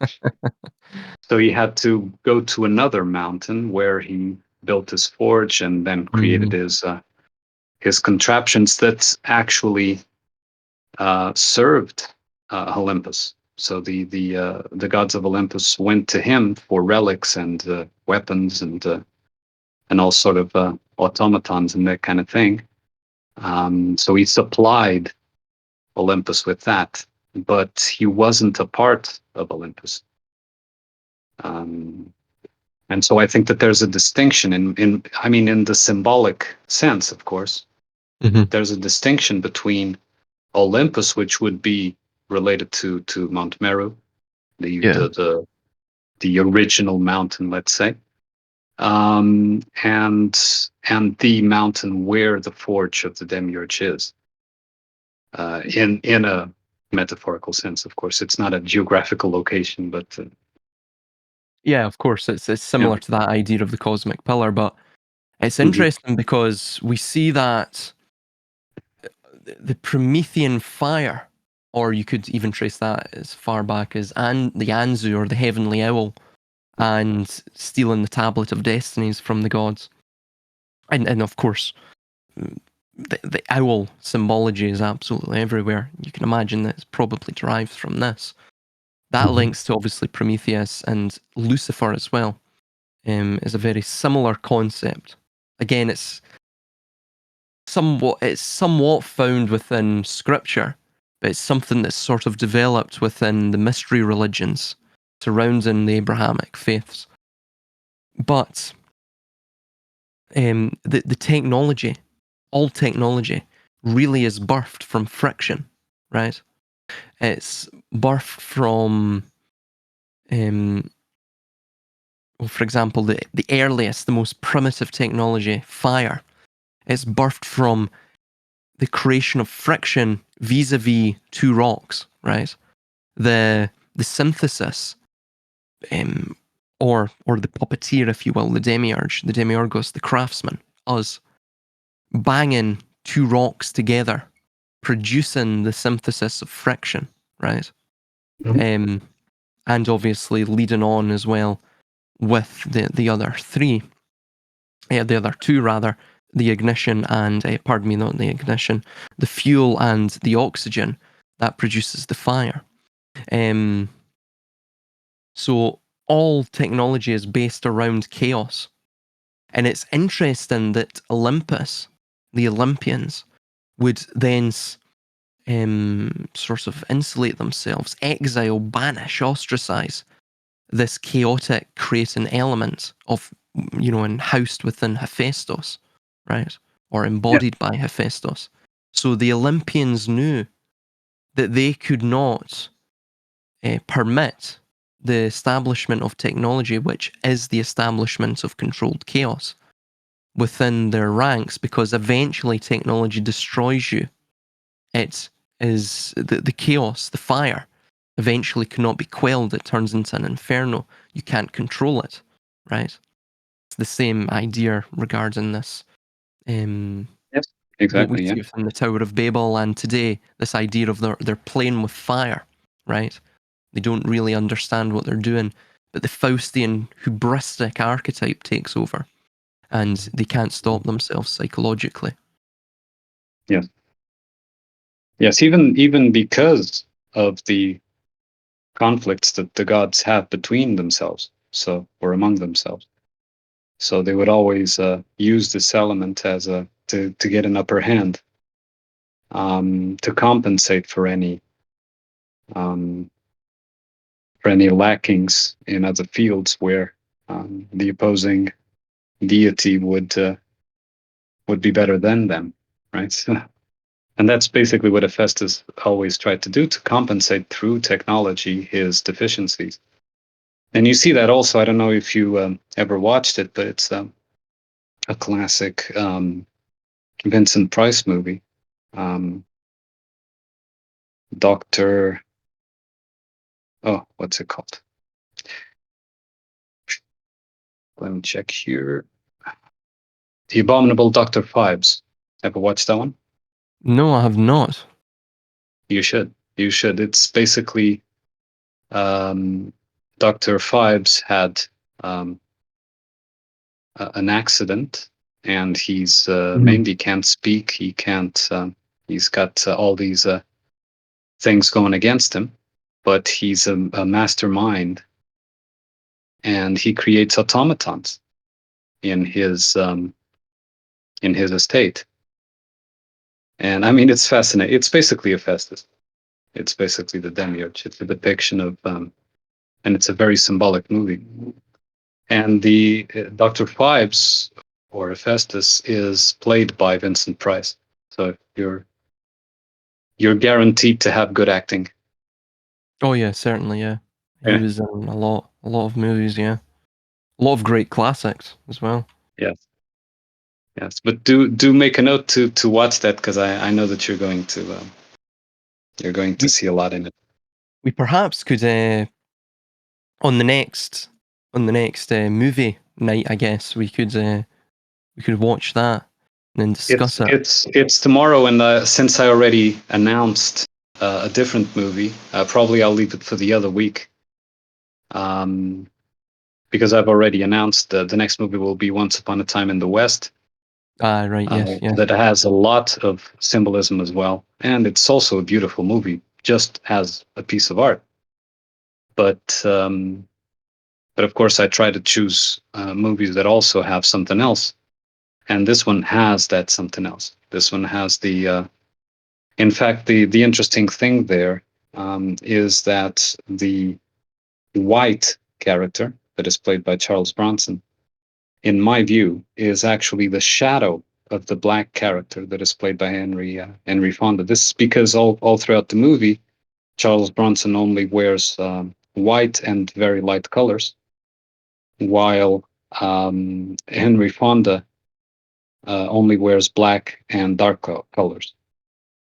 So he had to go to another mountain where he built his forge and then created
Mhm.
his contraptions that actually served Olympus. So the gods of Olympus went to him for relics and weapons and all sort of automatons and that kind of thing. So he supplied Olympus with that, but he wasn't a part of Olympus. Um, and so I think that there's a distinction in the symbolic sense, of course,
Mhm.
there's a distinction between Olympus, which would be related to Mount Meru, the
Yeah.
the the the original mountain, let's say, and the mountain where the forge of the demiurge is, in a metaphorical sense, of course. It's not a geographical location, but
Yeah, of course, it's
yeah.
similar to that idea of the cosmic pillar, but it's
Mhm.
interesting because we see that the Promethean fire, or you could even trace that as far back as the Anzu or the heavenly owl, and stealing the tablet of destinies from the gods. And of course, the owl symbology is absolutely everywhere. You can imagine that it's probably derived from this. That
Mhm.
links to obviously Prometheus and Lucifer as well. Is a very similar concept. Again, it's somewhat found within scripture, but it's something that's sort of developed within the mystery religions surrounding the Abrahamic faiths. But the technology, all technology, really is birthed from friction, right? It's birthed from, um, well, for example, the earliest, the most primitive technology, fire. It's birthed from the creation of friction vis-a-vis two rocks, right? The synthesis, um, or the puppeteer, if you will, the demiurge, the demiurgos, the craftsman, us banging two rocks together, producing the synthesis of friction, right?
Mhm.
Um, and obviously leading on as well with the other three, the other two rather, the ignition and pardon me, not the ignition, the fuel and the oxygen that produces the fire. Um, so all technology is based around chaos. And it's interesting that Olympus, the Olympians, would then sort of insulate themselves, exile, banish, ostracize this chaotic creating element of, and housed within Hephaestus, right? Or
Yeah.
embodied by Hephaestus. So the Olympians knew that they could not permit the establishment of technology, which is the establishment of controlled chaos, within their ranks, because eventually technology destroys you. It is the chaos, the fire, eventually cannot be quelled. It turns into an inferno. You can't control it, right? It's the same idea regarding this.
Yes.
What we
Exactly. Yeah.
see within the Tower of Babel, and today, this idea of they're playing with fire, right? They don't really understand what they're doing, but the Faustian hubristic archetype takes over, and they can't stop themselves psychologically.
Yes. Yes. Even because of the conflicts that the gods have between themselves, or among themselves. So they would always use this element as to get an upper hand, to compensate um, for any lackings in other fields where the opposing deity would be better than them, right? And that's basically what Hephaestus always tried to do, to compensate through technology his deficiencies. And you see that also. I don't know if you ever watched it, but it's a classic Vincent Price movie, Doctor. Oh, what's it called? Let me check here. The Abominable Dr. Phibes. Ever watched that one?
No, I have not.
You should. You should. It's basically Dr. Phibes had um, an accident, and he's mainly can't speak. He can't. He's got all these things going against him, but he's a mastermind, and he creates automatons in his estate. And I mean, it's fascinating. It's basically a Festus. It's basically the demiurge. It's a depiction of, and it's a very symbolic movie. And the Dr. Phibes, or Hephaestus, is played by Vincent Price. So you're guaranteed to have good acting.
Oh yeah, certainly, yeah. He
Yeah.
was in a lot of movies, yeah. A lot of great classics as well.
Yes. Yes. But do make a note to watch that, because I know that you're going to
We
see a lot in it.
we perhaps could on the next movie night, I guess we could watch that and then discuss it.
It's tomorrow, and since I already announced a different movie, probably I'll leave it for the other week. Um, because I've already announced the next movie will be Once Upon a Time in the West.
Ah, right, yes, yes.
That has a lot of symbolism as well, and it's also a beautiful movie, just as a piece of art. But of course, I try to choose movies that also have something else, and this one has that something else. This one has in fact, the interesting thing there is that the white character that is played by Charles Bronson, in my view, is actually the shadow of the black character that is played by Henry Fonda. This is because all throughout the movie, Charles Bronson only wears white and very light colors, while Henry Fonda only wears black and dark colors.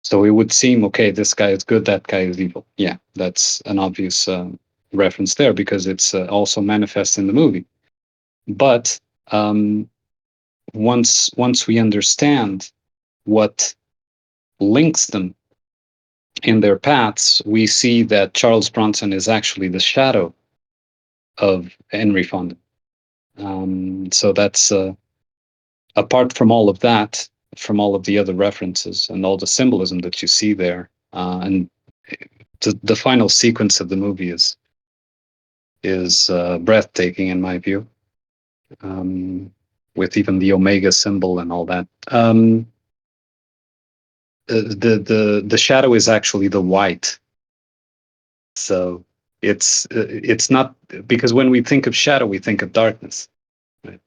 So it would seem, okay, this guy is good, that guy is evil. Yeah, that's an obvious reference there, because it's also manifest in the movie. But once we understand what links them in their paths, we see that Charles Bronson is actually the shadow of Henry Fonda. So that's apart from all of that, from all of the other references and all the symbolism that you see there, and the final sequence of the movie is breathtaking in my view, with even the omega symbol and all that. The shadow is actually the white, so it's not, because when we think of shadow, we think of darkness, right?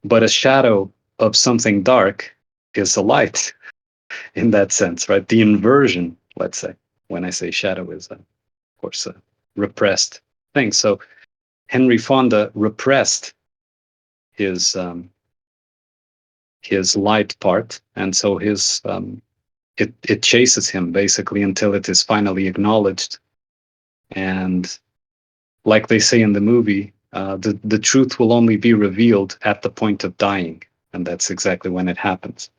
But a shadow of something dark is a light in that sense, right? The inversion, let's say, when I say shadow, is of course a repressed thing. So Henry Fonda repressed his light part, and so it chases him basically until it is finally acknowledged. And like they say in the movie, the truth will only be revealed at the point of dying, and that's exactly when it happens.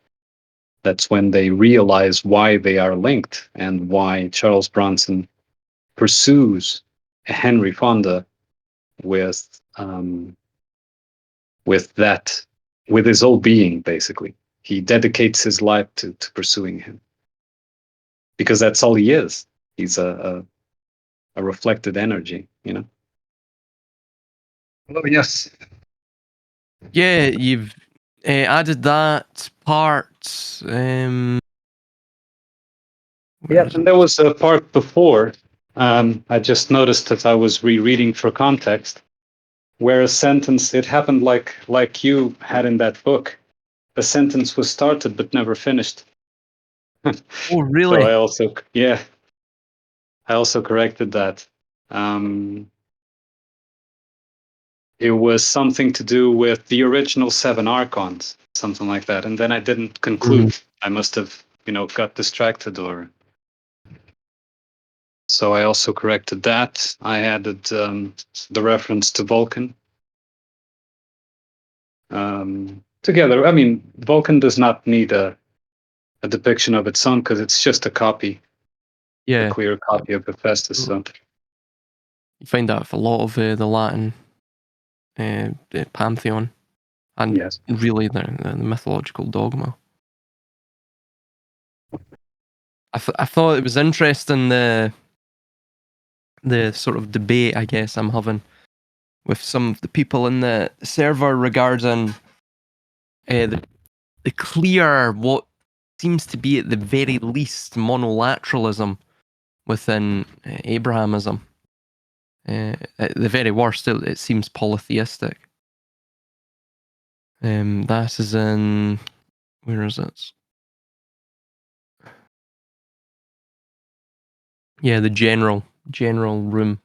That's when they realize why they are linked and why Charles Bronson pursues Henry Fonda with that, with his whole being. Basically, he dedicates his life to pursuing him, because that's all he is. He's a reflected energy, you know. Oh yes.
Yeah, you've added that part. Where
Yeah,
is it?
and there was a part before. I just noticed that I was rereading for context, where a sentence, it happened like you had in that book. A sentence was started but never finished.
Oh,
So
really?
I also corrected that. It was something to do with the original seven archons, something like that, and then I didn't
Mhm.
conclude. I must have, got distracted, or so I also corrected that. I added the reference to Vulcan. Together, I mean, Vulcan does not need a depiction of its own, because it's just a copy, a
Yeah.
clear copy of Hephaestus.
Mm.
So
You find that with a lot of the Latin the pantheon and
yes,
really the mythological dogma. I thought it was interesting the sort of debate I guess I'm having with some of the people in the server regarding the clear what seems to be at the very least monolateralism within Abrahamism. At the very worst, it seems polytheistic. That is in, where is it? Yeah, the general room.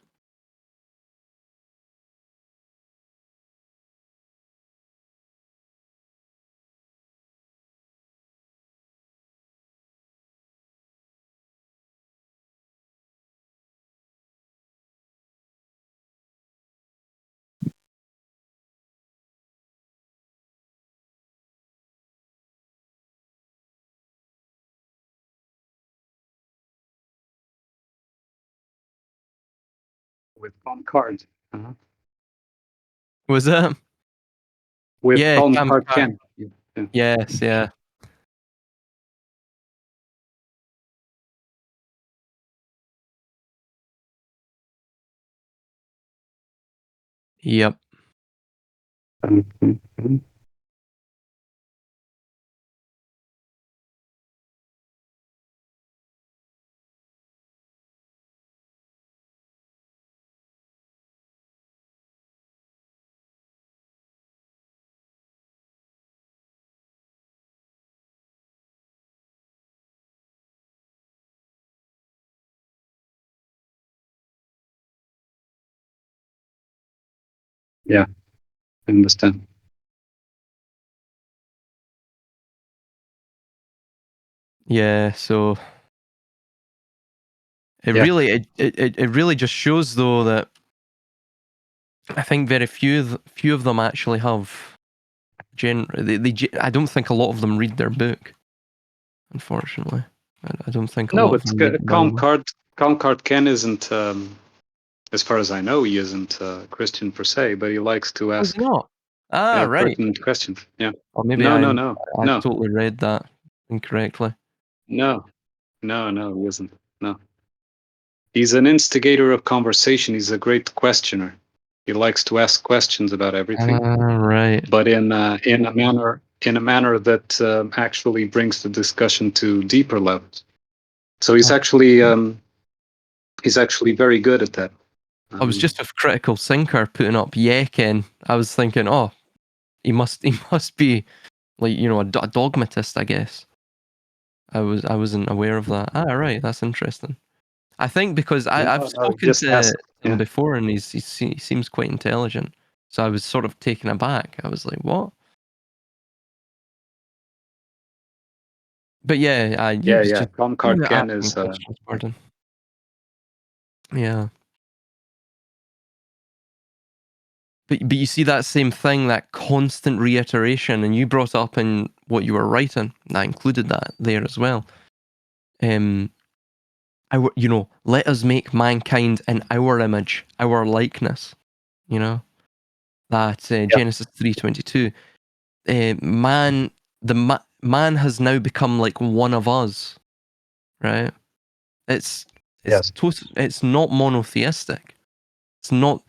with palm card, uh-huh.
Was that?
With
Yeah,
palm
Camp
card
Fire.
Ken. Yeah.
Yes, yeah. Yep.
Mhm. Yeah, I understand.
Yeah, so
Yeah.
it really just shows though that I think very few of them actually have I don't think a lot of them read their book, unfortunately. I don't think a
No,
lot of
but
them read the
Calm
Bible.
Card, Calm Card Ken isn't, as far as I know, he isn't Christian per se, but he likes to
Was he
ask
not? Ah, right.
pertinent questions. Yeah.
Or maybe
No, no, no,
I
no,
totally read that incorrectly.
no, no, no, he isn't. No. He's an instigator of conversation. He's a great questioner. He likes to ask questions about everything,
Right.
but in a manner that actually brings the discussion to deeper levels. So he's actually very good at that.
I was just with Critical Thinker putting up Yekin. I was thinking, oh, he must be like, you know, a dogmatist, I guess. I wasn't aware of that. Ah, right, that's interesting. I think because I've spoken
just
to
ask.
him
Yeah,
before, and he seems quite intelligent. So I was sort of taken aback. I was like, what? But yeah, he was
yeah.
just
Tom Ken
asking
is.
questions. Pardon. Yeah. But you see that same thing, that constant reiteration, and you brought up in what you were writing, and I included that there as well. Let us make mankind in our image, our likeness. You know that
Yeah.
Genesis 3:22. Man, man has now become like one of us, right? It's
Yes.
it's not monotheistic. It's not.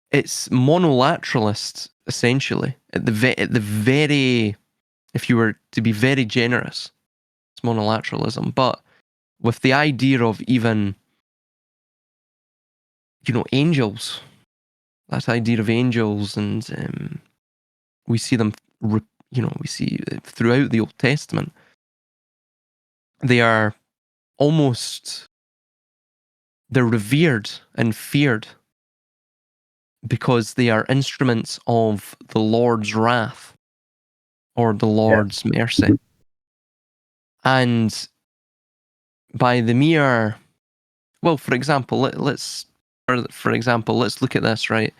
It's monolateralist essentially. At the very, if you were to be very generous, it's monolateralism. But with the idea of even, angels, that idea of angels, and we see them, we see throughout the Old Testament, they are almost, they're revered and feared because they are instruments of the Lord's wrath or the
Yeah.
Lord's mercy. And by the mere, well, for example, let's look at this, right?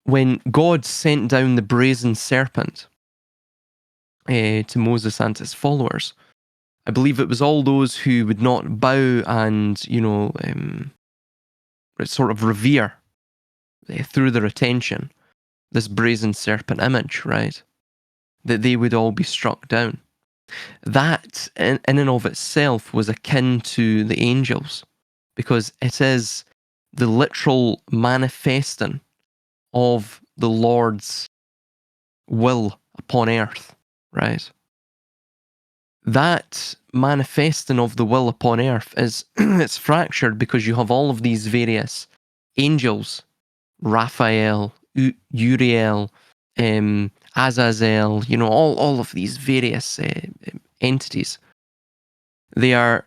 When God sent down the brazen serpent to Moses and his followers, I believe it was all those who would not bow and, sort of revere through their attention this brazen serpent image, right? That they would all be struck down. That, in and of itself, was akin to the angels, because it is the literal manifesting of the Lord's will upon earth, right? That manifesting of the will upon earth is it's fractured because you have all of these various angels, Raphael, Uriel, Azazel, all of these various entities. They're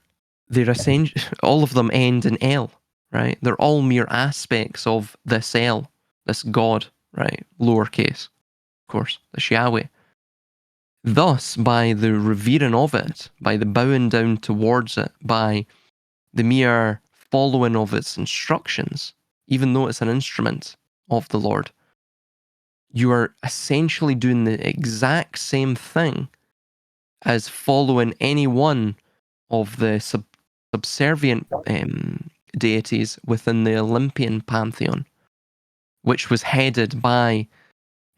essentially, all of them end in L, right? They're all mere aspects of this L, this God, right? Lowercase, of course, this Yahweh. Thus, by the revering of it, by the bowing down towards it, by the mere following of its instructions, even though it's an instrument of the Lord, you are essentially doing the exact same thing as following any one of the subservient deities within the Olympian pantheon, which was headed by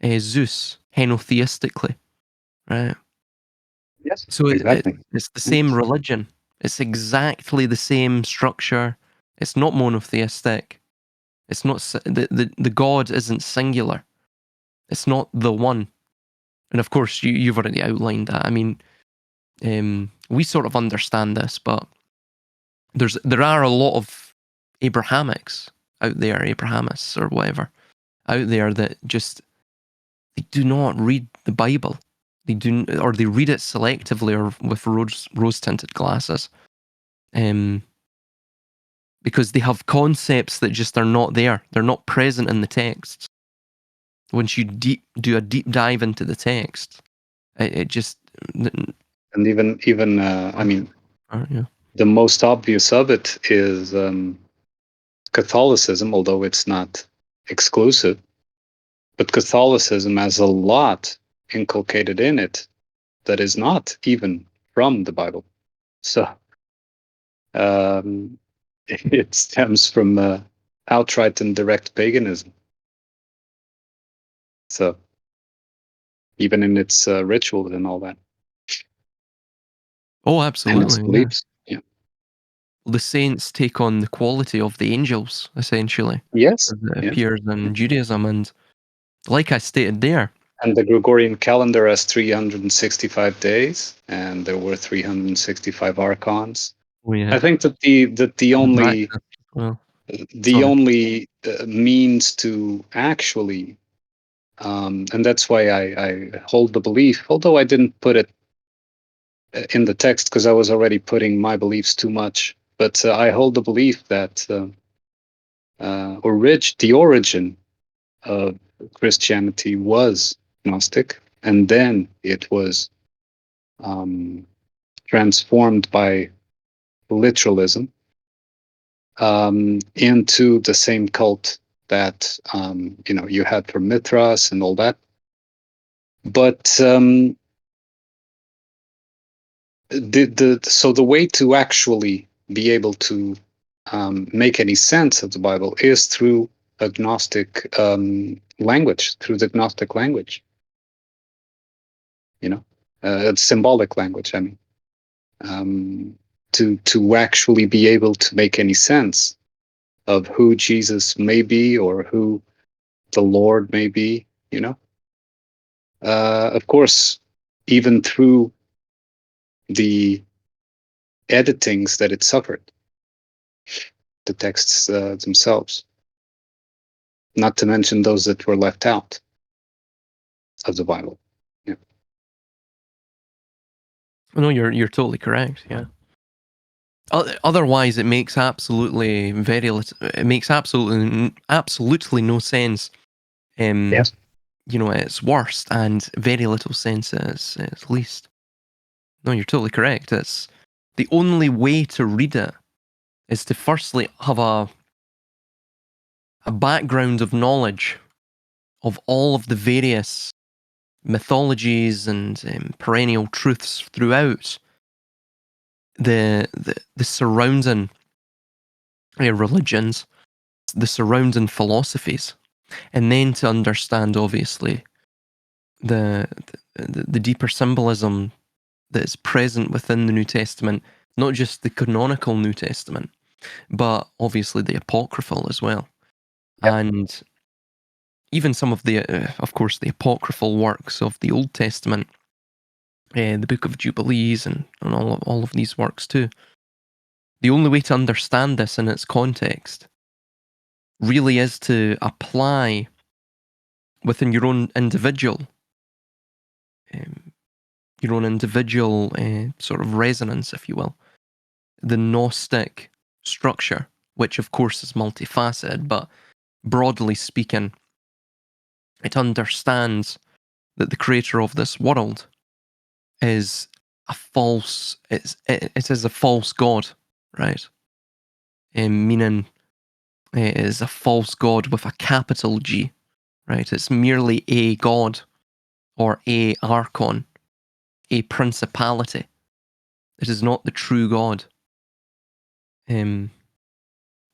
Zeus henotheistically, right?
Yes.
So
Exactly.
it's the same religion. It's exactly the same structure. It's not monotheistic. It's not the God isn't singular. It's not the one. And of course, you've already outlined that. I mean, we sort of understand this, but there are a lot of Abrahamics out there, Abrahamists or whatever, out there that just they do not read the Bible. They do, or they read it selectively or with rose tinted glasses, because they have concepts that just are not there. They're not present in the texts. Once you do a deep dive into the text, it just
And even I mean,
yeah.
the most obvious of it is Catholicism, although it's not exclusive. But Catholicism has a lot inculcated in it that is not even from the Bible. So um, it stems from outright and direct paganism. So even in its rituals and all that,
Oh,
and its
absolutely, yeah.
beliefs. Yeah.
the saints take on the quality of the angels, essentially,
Yes,
as it
yes.
appears in Judaism. And like I stated there,
And the Gregorian calendar has 365 days, and there were 365 archons.
we
I think that the
the
only
practice. Well,
the
sorry.
only means to actually, and that's why I hold the belief, although I didn't put it in the text because I was already putting my beliefs too much. But I hold the belief that the origin of Christianity was Gnostic, and then it was um, transformed by literalism into the same cult that you had for Mithras and all that. But the way to actually be able to make any sense of the Bible is through agnostic language, through the Gnostic language. It's symbolic language. I mean, to actually be able to make any sense of who Jesus may be or who the Lord may be. Of course, even through the editings that it suffered, the texts themselves, not to mention those that were left out of the Bible. Yeah.
No, you're totally correct. Yeah. Otherwise, it makes absolutely very little. It makes absolutely no sense. Um,
Yes.
at its worst, and very little sense at its least. No, you're totally correct. It's the only way to read it is to firstly have a background of knowledge of all of the various mythologies and perennial truths throughout the surrounding religions, the surrounding philosophies, and then to understand, obviously, the the deeper symbolism that is present within the New Testament, not just the canonical New Testament, but obviously the apocryphal as well,
Yep.
and even some of the, of course, the apocryphal works of the Old Testament, the Book of Jubilees, and all of these works too. The only way to understand this in its context really is to apply within um, your own individual sort of resonance, if you will, the Gnostic structure, which of course is multifaceted, but broadly speaking, it understands that the creator of this world is it is a false god, right? Meaning it is a false god with a capital G, right? It's merely a god or a archon, a principality. It is not the true God.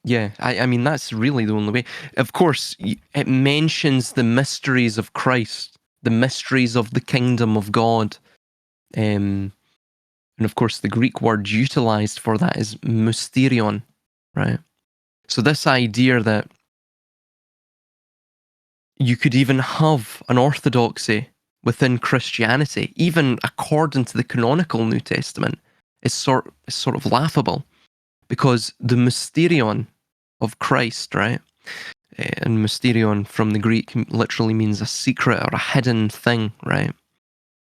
Yeah, I mean, that's really the only way. Of course, it mentions the mysteries of Christ, the mysteries of the kingdom of God. And of course, the Greek word utilized for that is mysterion, right? So, this idea that you could even have an orthodoxy within Christianity, even according to the canonical New Testament, is sort of laughable, because the mysterion of Christ, right? And mysterion from the Greek literally means a secret or a hidden thing, right?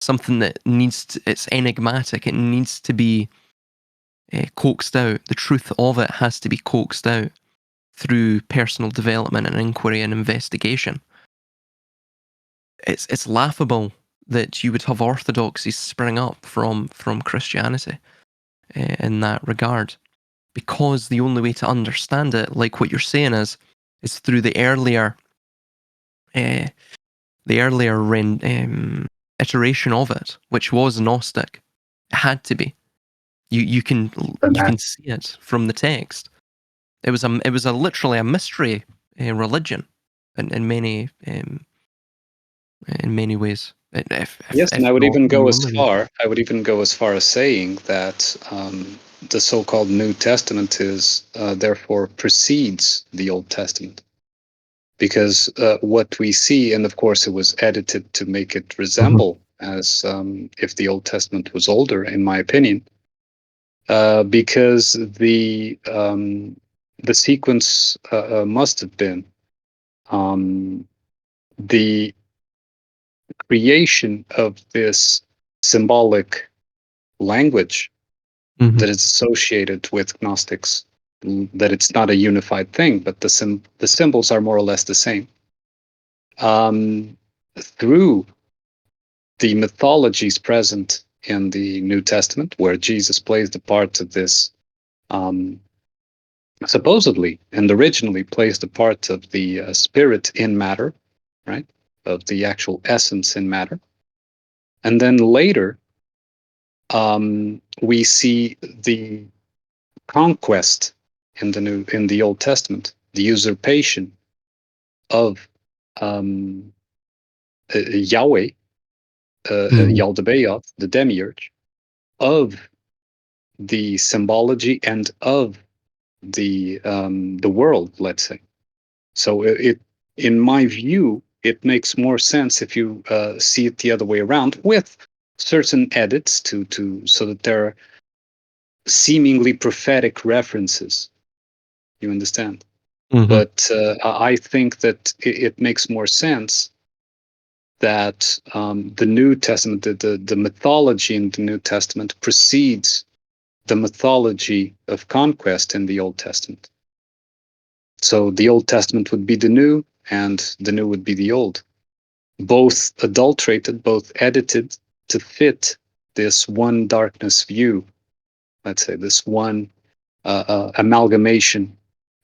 Something that it's enigmatic. It needs to be coaxed out. The truth of it has to be coaxed out through personal development and inquiry and investigation. It's laughable that you would have orthodoxies spring up from Christianity in that regard, because the only way to understand it, like what you're saying, is through uh, the earlier iteration of it, which was Gnostic. It had to be. You can see it from the text. It was a literally a mystery religion in many ways.
Yes, and
If not,
I would even
the
go as
only way.
far. I would even go as far as saying that the so-called New Testament is therefore precedes the Old Testament, because what we see, and of course it was edited to make it resemble as if the Old Testament was older, in my opinion, because the sequence must have been the creation of this symbolic language that is associated with Gnostics, that it's not a unified thing, but the symbols are more or less the same. Through the mythologies present in the New Testament, where Jesus plays the part of this, supposedly and originally plays the part of the spirit in matter, right? Of the actual essence in matter. And then later, we see the conquest in the Old Testament, the usurpation of Yahweh, Yaldabaoth, the demiurge, of the symbology and of the world, let's say. So in my view, it makes more sense if you see it the other way around, with certain edits so that there are seemingly prophetic references. You understand? But I think that it makes more sense that the New Testament, the mythology in the New Testament precedes the mythology of conquest in the Old Testament. So the Old Testament would be the New, and the New would be the Old. Both adulterated, both edited to fit this one darkness view, let's say, this one amalgamation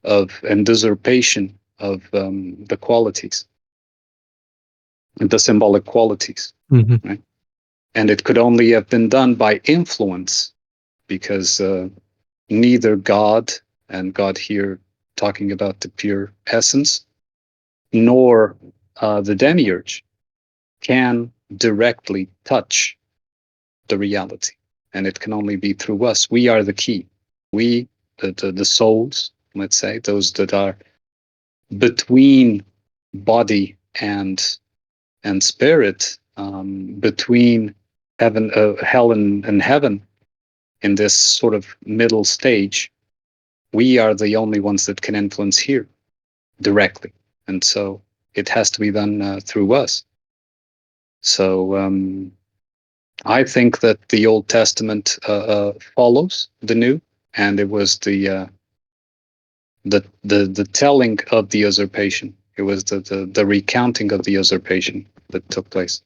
of and usurpation of the qualities, the symbolic qualities, right? And it could only have been done by influence, because neither God, and God here talking about the pure essence, nor the demiurge can directly touch the reality. And it can only be through us. We are the key. We, the souls, let's say, those that are between body and spirit, between heaven, hell, and heaven, in this sort of middle stage, we are the only ones that can influence here directly, and so it has to be done through us. So I think that the Old Testament follows the New, and it was the telling of the usurpation. It was the recounting of the usurpation that took place.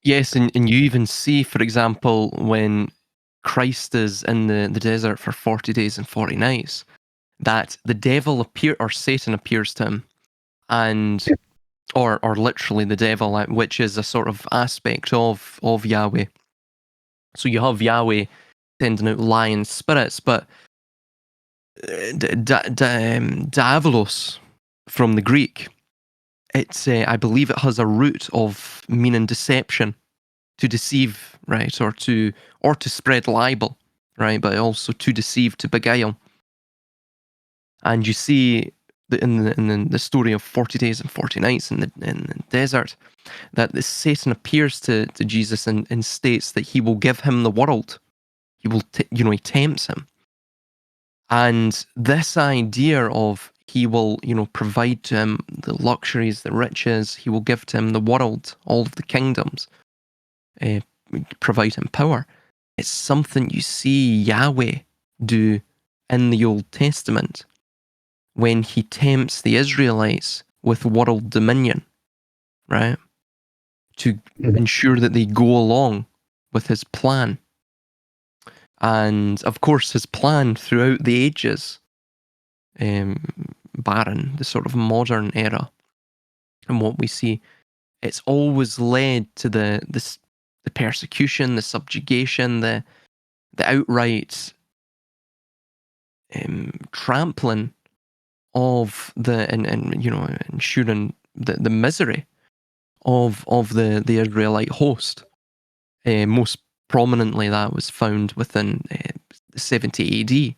Yes, and you even see, for example, when Christ is in the desert for 40 days and 40 nights, that the devil or Satan appears to him, and or literally the devil, which is a sort of aspect of Yahweh. So you have Yahweh sending out lion spirits, but diabolos from the Greek, it's I believe it has a root of meaning deception, to deceive, right, or to spread libel, right, but also to deceive, to beguile. And you see in the story of 40 days and 40 nights in the desert, that the Satan appears to Jesus and states that he will give him the world. He will, he tempts him. And this idea of he will, provide to him the luxuries, the riches, he will give to him the world, all of the kingdoms, provide him power. It's something you see Yahweh do in the Old Testament when he tempts the Israelites with world dominion, right? To ensure that they go along with his plan. And of course, his plan throughout the ages, barren the sort of modern era, and what we see, it's always led to the persecution, the subjugation, the outright trampling of and ensuring the misery of the Israelite host, most prominently that was found within 70 AD,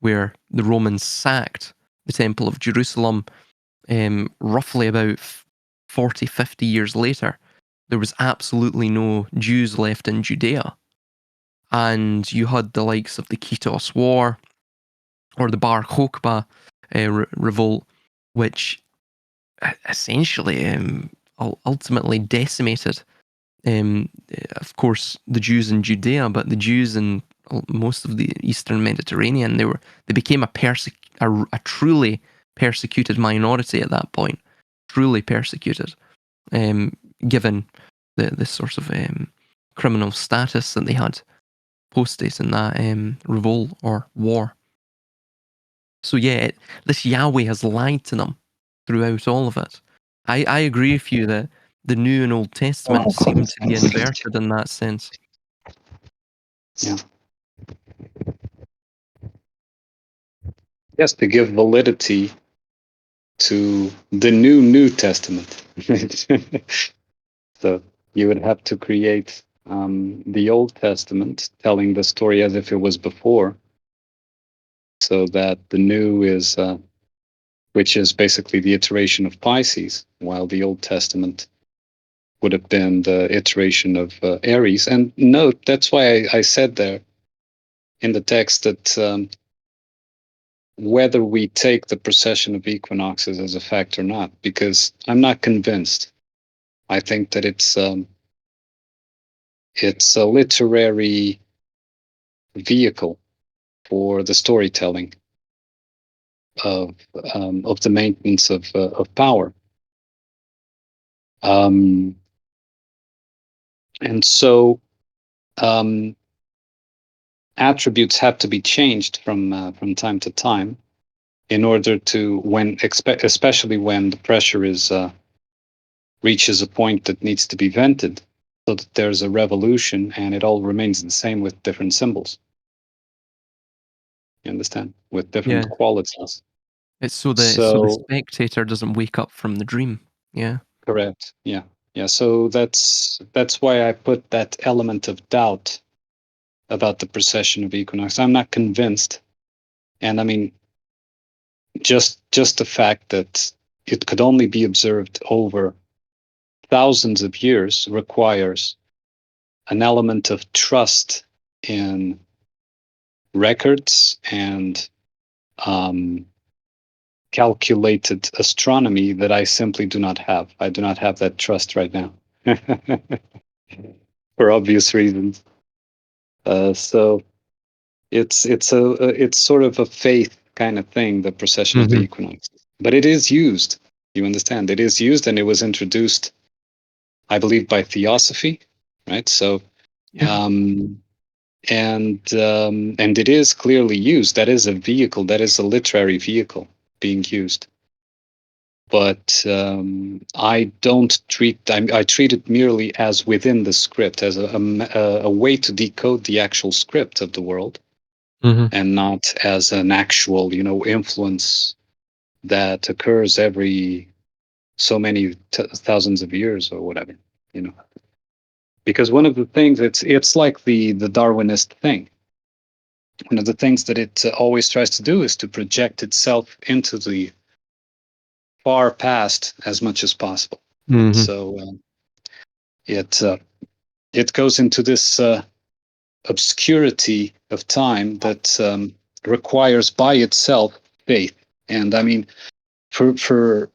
where the Romans sacked the Temple of Jerusalem. Roughly about 40, 50 years later, there was absolutely no Jews left in Judea. And you had the likes of the Kitos War or the Bar Kokhba revolt, which essentially ultimately decimated, of course, the Jews in Judea, but the Jews in most of the Eastern Mediterranean. They became a truly persecuted minority at that point, truly persecuted, given the sort of criminal status that they had posted in that revolt or war. So yeah, this Yahweh has lied to them throughout all of it. I agree with you that the New and Old Testaments seem to be inverted in that sense.
Yeah. Yes, to give validity to the New Testament. So you would have to create the Old Testament, telling the story as if it was before, so that the New is, which is basically the iteration of Pisces, while the Old Testament would have been the iteration of Aries. And note, that's why I said there in the text that whether we take the precession of equinoxes as a fact or not, because I'm not convinced. I think that it's a literary vehicle for the storytelling of the maintenance of power. And so attributes have to be changed from time to time in order to, especially when the pressure reaches a point that needs to be vented, so that there's a revolution and it all remains the same with different symbols. You understand? With different
Yeah,
qualities.
it's so the
So
spectator doesn't wake up from the dream. Yeah.
correct. Yeah. Yeah. So that's why I put that element of doubt about the precession of equinox. I'm not convinced. And I mean, just the fact that it could only be observed over thousands of years requires an element of trust in records and calculated astronomy that I simply do not have. I do not have that trust right now, for obvious reasons. So it's sort of a faith kind of thing, the precession of the
Mm-hmm.
equinox. But it is used. You understand? It is used, and it was introduced, I believe, by Theosophy, right? So,
Yeah.
and it is clearly used. That is a vehicle. That is a literary vehicle being used. But I don't treat. I treat it merely as within the script, as a way to decode the actual script of the world,
Mm-hmm.
and not as an actual, influence that occurs every so many thousands of years or whatever, you know. Because one of the things, it's like the Darwinist thing. One of the things that it always tries to do is to project itself into the far past as much as possible. And
Mm-hmm.
so it it goes into this obscurity of time that requires by itself faith. And I mean, for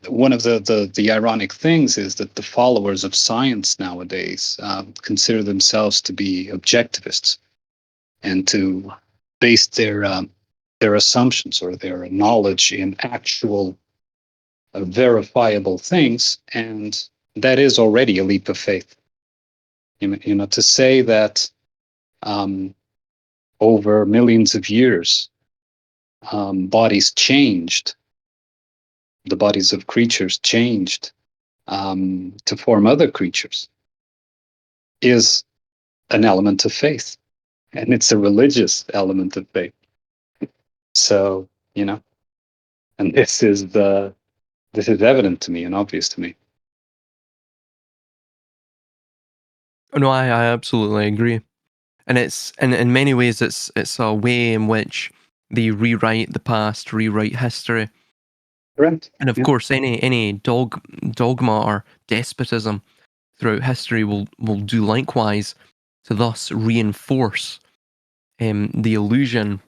one of the ironic things is that the followers of science nowadays consider themselves to be objectivists and to base their assumptions or their knowledge in actual verifiable things, and that is already a leap of faith. To say that um, over millions of years, bodies changed, the bodies of creatures changed to form other creatures, is an element of faith, and it's a religious element of faith. So, and this is evident to me and obvious to me.
No, I absolutely agree. And it's in many ways it's a way in which they rewrite the past, rewrite history.
Correct.
And of
Yeah.
course any dogma or despotism throughout history will do likewise to thus reinforce the illusion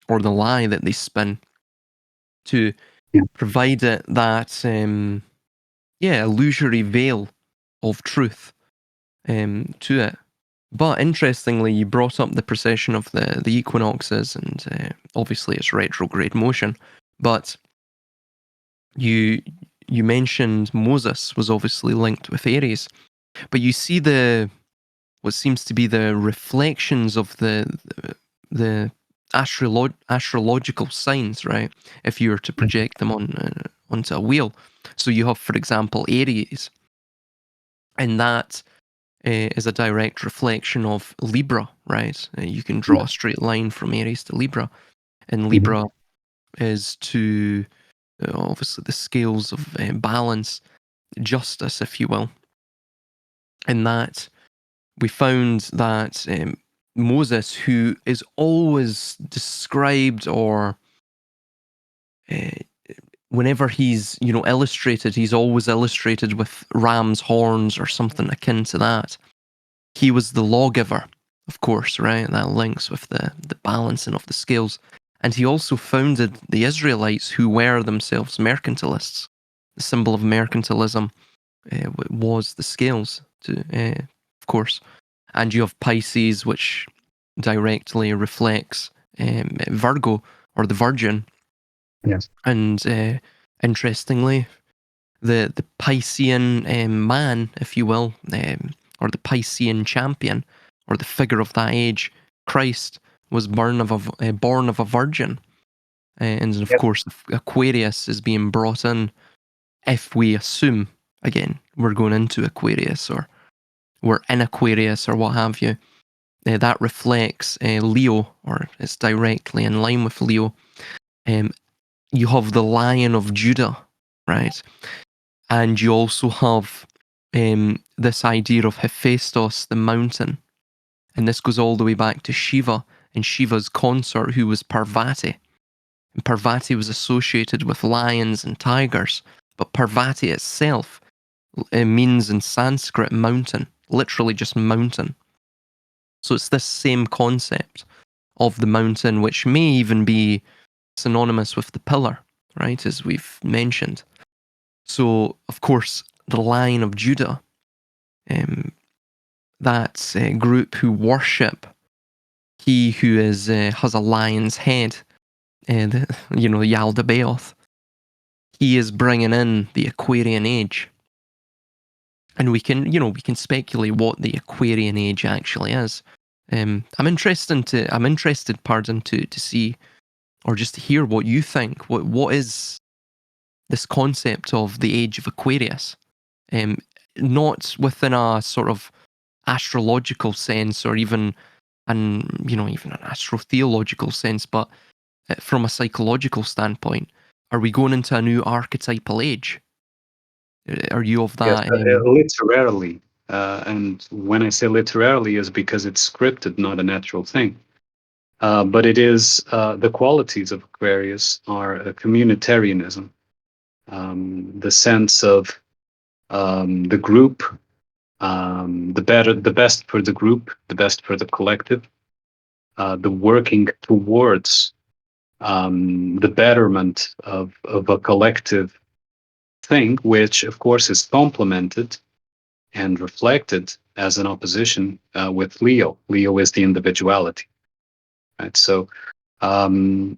or the lie that they spin to
Yeah.
provide it that illusory veil of truth to it. But interestingly, you brought up the precession of the equinoxes, and obviously it's retrograde motion. But you you mentioned Moses was obviously linked with Aries, but you see the what seems to be the reflections of the astrological signs, right? If you were to project them onto a wheel, so you have, for example, Aries, and that is a direct reflection of Libra, right? You can draw
Yeah.
a straight line from Aries to Libra, and
Mhm.
Libra is to obviously the scales of balance, justice, if you will. And that we found that Moses, who is always described or uh, whenever he's illustrated, he's always illustrated with ram's horns or something akin to that. He was the lawgiver, of course, right? That links with the balancing of the scales. And he also founded the Israelites, who were themselves mercantilists. The symbol of mercantilism was the scales, of course. And you have Pisces, which directly reflects Virgo or the Virgin.
Yes.
And interestingly, the Piscean man, if you will, or the Piscean champion, or the figure of that age, Christ, was born of a virgin. And of
Yes.
course, Aquarius is being brought in, if we assume, again, we're going into Aquarius or we're in Aquarius or what have you. That reflects Leo, or it's directly in line with Leo. Um, you have the Lion of Judah, right? And you also have this idea of Hephaestus, the mountain. And this goes all the way back to Shiva and Shiva's consort, who was Parvati. And Parvati was associated with lions and tigers, but Parvati itself means in Sanskrit mountain, literally just mountain. So it's this same concept of the mountain, which may even be synonymous with the pillar, right, as we've mentioned. So, of course, the Lion of Judah, that group who worship he who has a lion's head, Yaldabaoth, he is bringing in the Aquarian age. And we can speculate what the Aquarian age actually is. I'm interested, pardon, to see or just to hear what you think. What is this concept of the age of Aquarius? Um, Not within a sort of astrological sense or even even an astrotheological sense, but from a psychological standpoint, are we going into a new archetypal age? Are you of
Yes.
that?
Literarily, and when I say literarily, is because it's scripted, not a natural thing. But it is the qualities of Aquarius are a communitarianism, the sense of the group, the best for the group, the best for the collective, the working towards the betterment of a collective thing, which of course is complemented and reflected as an opposition with Leo. Leo is the individuality, right? So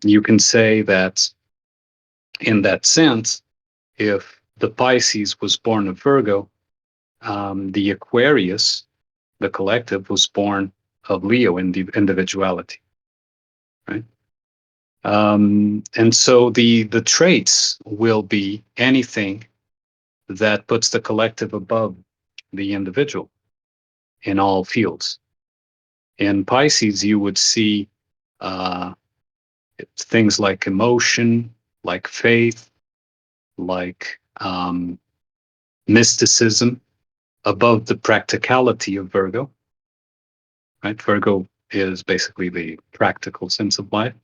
you can say that in that sense, if the Pisces was born of Virgo, the Aquarius, the collective, was born of Leo in the individuality, right? And so the traits will be anything that puts the collective above the individual in all fields. In Pisces, you would see uh, things like emotion, like faith, like mysticism, above the practicality of Virgo, right? Virgo is basically the practical sense of life,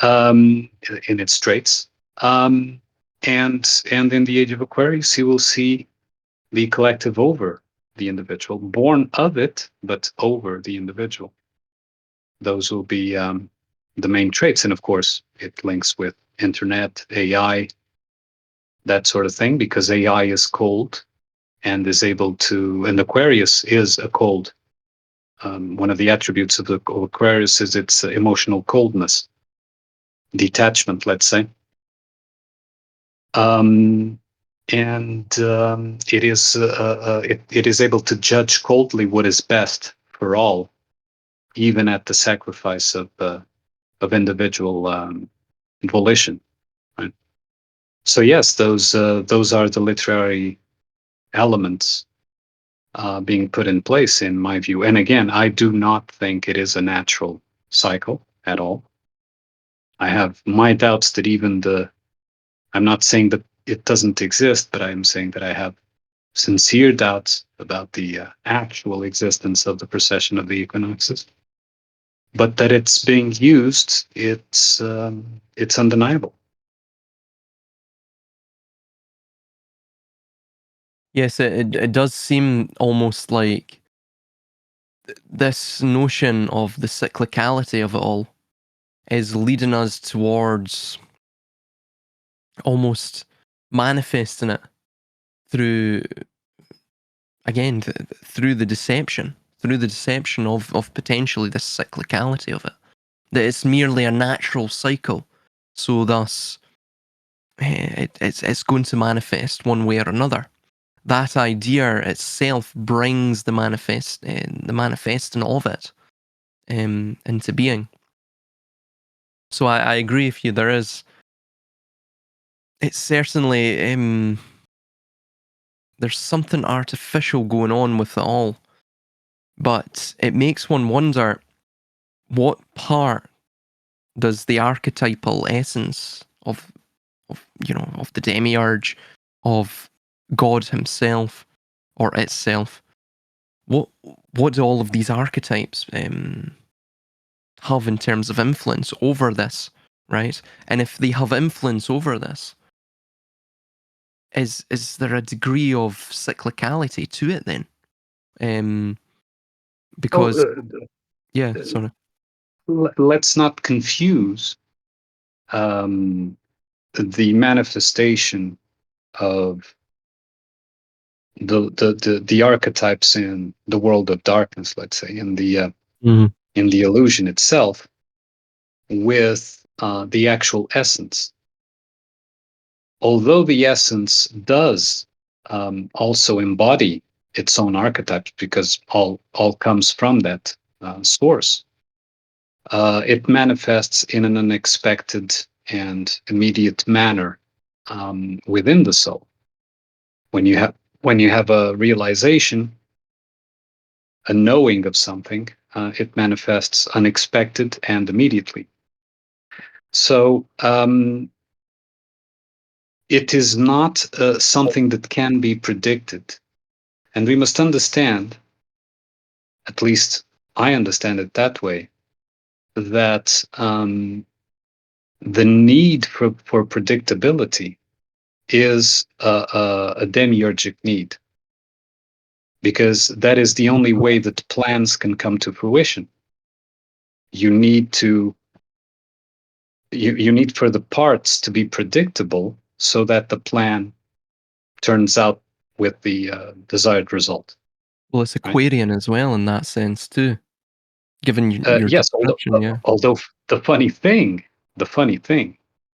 in its traits. And in the age of Aquarius, he will see the collective over the individual, born of it, but over the individual. Those will be the main traits. And of course, it links with internet, AI, that sort of thing, because AI is cold and is able to, and Aquarius is a cold. One of the attributes of the of Aquarius is its emotional coldness, detachment, let's say. And it is able to judge coldly what is best for all, even at the sacrifice of individual volition. Right? So yes, those are the literary elements being put in place, in my view. And again, I do not think it is a natural cycle at all. I have my doubts that even I'm not saying that it doesn't exist, but I'm saying that I have sincere doubts about the actual existence of the precession of the equinoxes. But that it's being used, it's undeniable.
Yes, it does seem almost like this notion of the cyclicality of it all is leading us towards almost manifesting it through, again, through the deception of potentially the cyclicality of it. That it's merely a natural cycle. So thus, it's going to manifest one way or another. That idea itself brings the manifesting of it into being. So I agree with you. It's certainly there's something artificial going on with it all, but it makes one wonder what part does the archetypal essence of the demiurge, of God himself or itself, what what do all of these archetypes have in terms of influence over this, right? And if they have influence over this, is there a degree of cyclicality to it then? Um,
Oh,
because yeah, sorry.
let's not confuse um, the manifestation of the archetypes in the world of darkness, let's say,
Mhm.
in the illusion itself, with the actual essence. Although the essence does also embody its own archetypes, because all comes from that source, it manifests in an unexpected and immediate manner within the soul. When you have a realization, a knowing of something, it manifests unexpected and immediately. So it is not something that can be predicted. And we must understand, at least I understand it that way, that the need for predictability is a demiurgic need, because that is the only way that plans can come to fruition. You need to you need for the parts to be predictable so that the plan turns out with the desired result.
Well, it's
Right?
Aquarian as well in that sense too, given your
Yes, although
description. Yeah.
although the funny thing,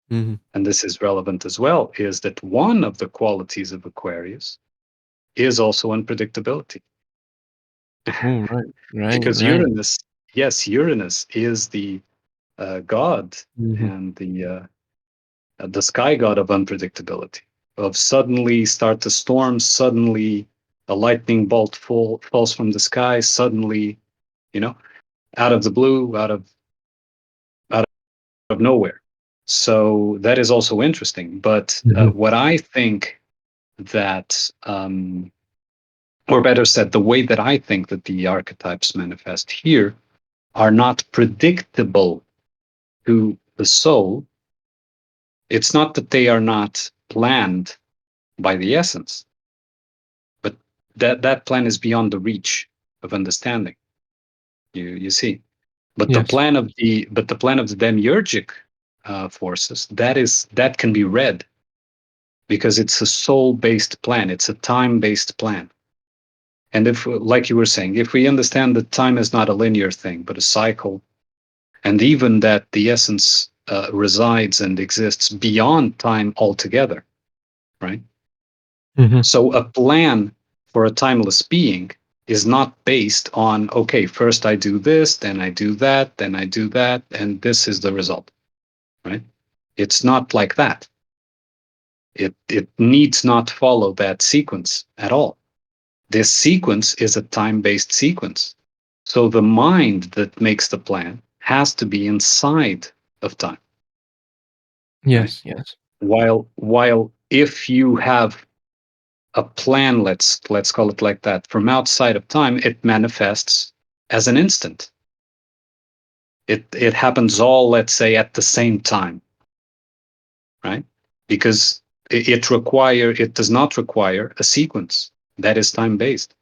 Hmm.
and this is relevant as well, is that one of the qualities of Aquarius is also unpredictability.
Oh, right, right,
Because
right.
Uranus, yes, Uranus is the god
Hmm.
and the sky god of unpredictability. Of suddenly start a storm, suddenly a lightning bolt falls from the sky, suddenly, you know, out of the blue, out of nowhere. So that is also interesting. But
Hmm.
what I think that or better said, the way that I think that the archetypes manifest here are not predictable to the soul. It's not that they are not planned by the essence, but that plan is beyond the reach of understanding. You see, but
Yes.
the plan of the demiurgic forces, that can be read because it's a soul based plan. It's a time based plan. And if, like you were saying, if we understand that time is not a linear thing but a cycle, and even that the essence resides and exists beyond time altogether, right?
Mm-hmm.
So a plan for a timeless being is not based on, okay, first I do this, then I do that, then I do that, and this is the result, right? It's not like that. It needs not follow that sequence at all. This sequence is a time-based sequence. So the mind that makes the plan has to be inside of time, right?
Yes. Yes.
While if you have a plan, let's call it like that, from outside of time, it manifests as an instant. It happens all, let's say, at the same time, right? Because it does not require a sequence that is time based.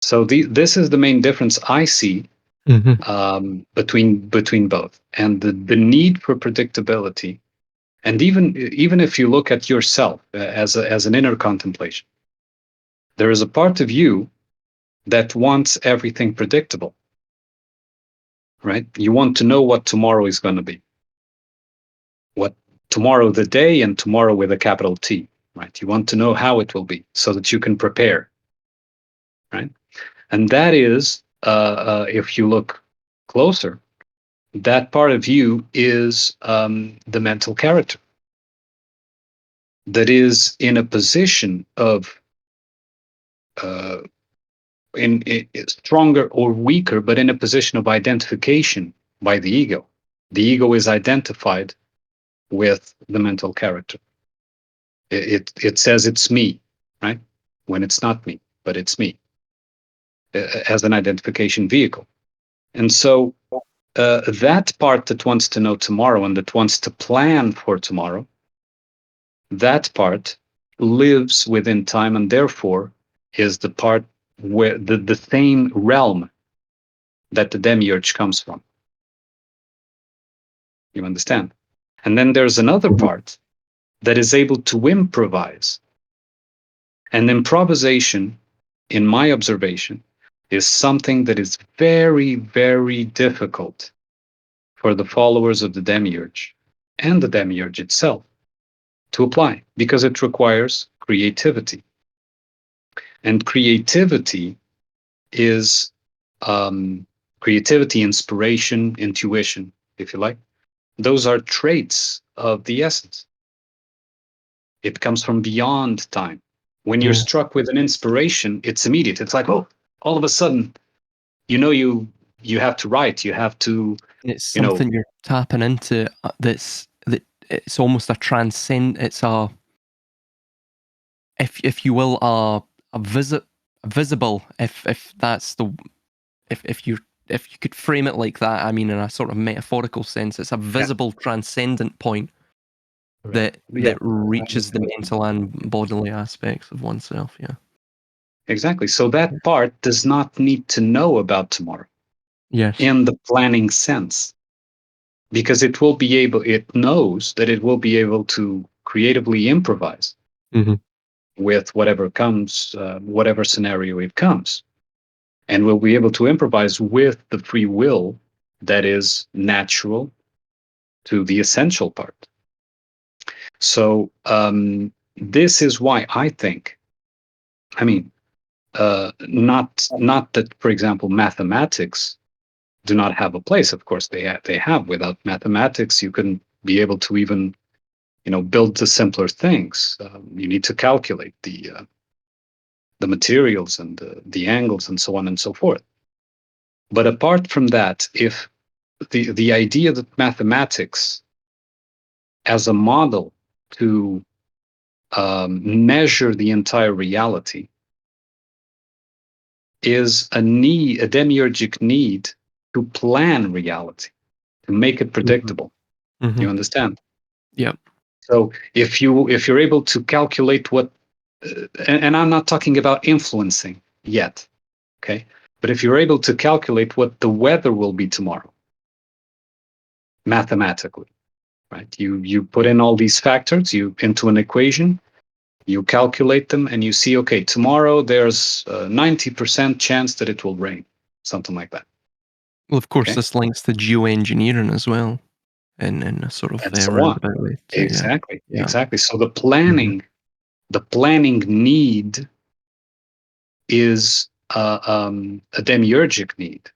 So this is the main difference I see
Mm-hmm.
between both, and the need for predictability. And even if you look at yourself as an inner contemplation, there is a part of you that wants everything predictable, right? You want to know what tomorrow is going to be, what tomorrow the day, and tomorrow with a capital T, right? You want to know how it will be so that you can prepare, right? And that is, if you look closer, that part of you is the mental character that is in a position of uh, in stronger or weaker, but in a position of identification by the ego. The ego is identified with the mental character. It says it's me, right? When it's not me, but it's me as an identification vehicle. And so that part that wants to know tomorrow and that wants to plan for tomorrow, that part lives within time and therefore is the part where the same realm that the demiurge comes from. You understand? And then there's another part that is able to improvise. And improvisation, in my observation, is something that is very, very difficult for the followers of the demiurge and the demiurge itself to apply because it requires creativity. And creativity is creativity, inspiration, intuition, if you like. Those are traits of the essence. It comes from beyond time. When you're
Yeah.
struck with an inspiration, it's immediate. It's like, oh, all of a sudden, you know, you have to write. You have to,
It's
you know,
something you're tapping into. That it's almost a transcend. It's a, if you will, a visible. If that's the, if you, if you could frame it like that, I mean, in a sort of metaphorical sense, it's a
yeah,
visible transcendent point
correct.
that
Yeah,
reaches the mental and bodily aspects of oneself. Yeah.
exactly. So that part does not need to know about tomorrow
Yes.
in the planning sense because it knows that it will be able to creatively improvise
Mm-hmm.
with whatever comes, whatever scenario it comes, and will be able to improvise with the free will that is natural to the essential part. So this is why I think, I mean, not that, for example, mathematics do not have a place. Of course, they have. Without mathematics, you couldn't be able to even build the simpler things. You need to calculate the materials and the angles and so on and so forth. But apart from that, if the idea that mathematics as a model to measure the entire reality is a need, a demiurgic need to plan reality, to make it predictable.
Mm-hmm.
You understand?
Yeah.
So if you're able to calculate what, and I'm not talking about influencing yet, okay? But if you're able to calculate what the weather will be tomorrow, mathematically, right? You put in all these factors you into an equation, you calculate them, and you see, okay, tomorrow there's a 90% chance that it will rain, something like that.
Well, of course,
Okay,
this links to geoengineering as well, in a sort of
and so on.
roundabout way too. Yeah.
Exactly,
Yeah.
exactly. So the
Mm-hmm.
planning need is a demiurgic need,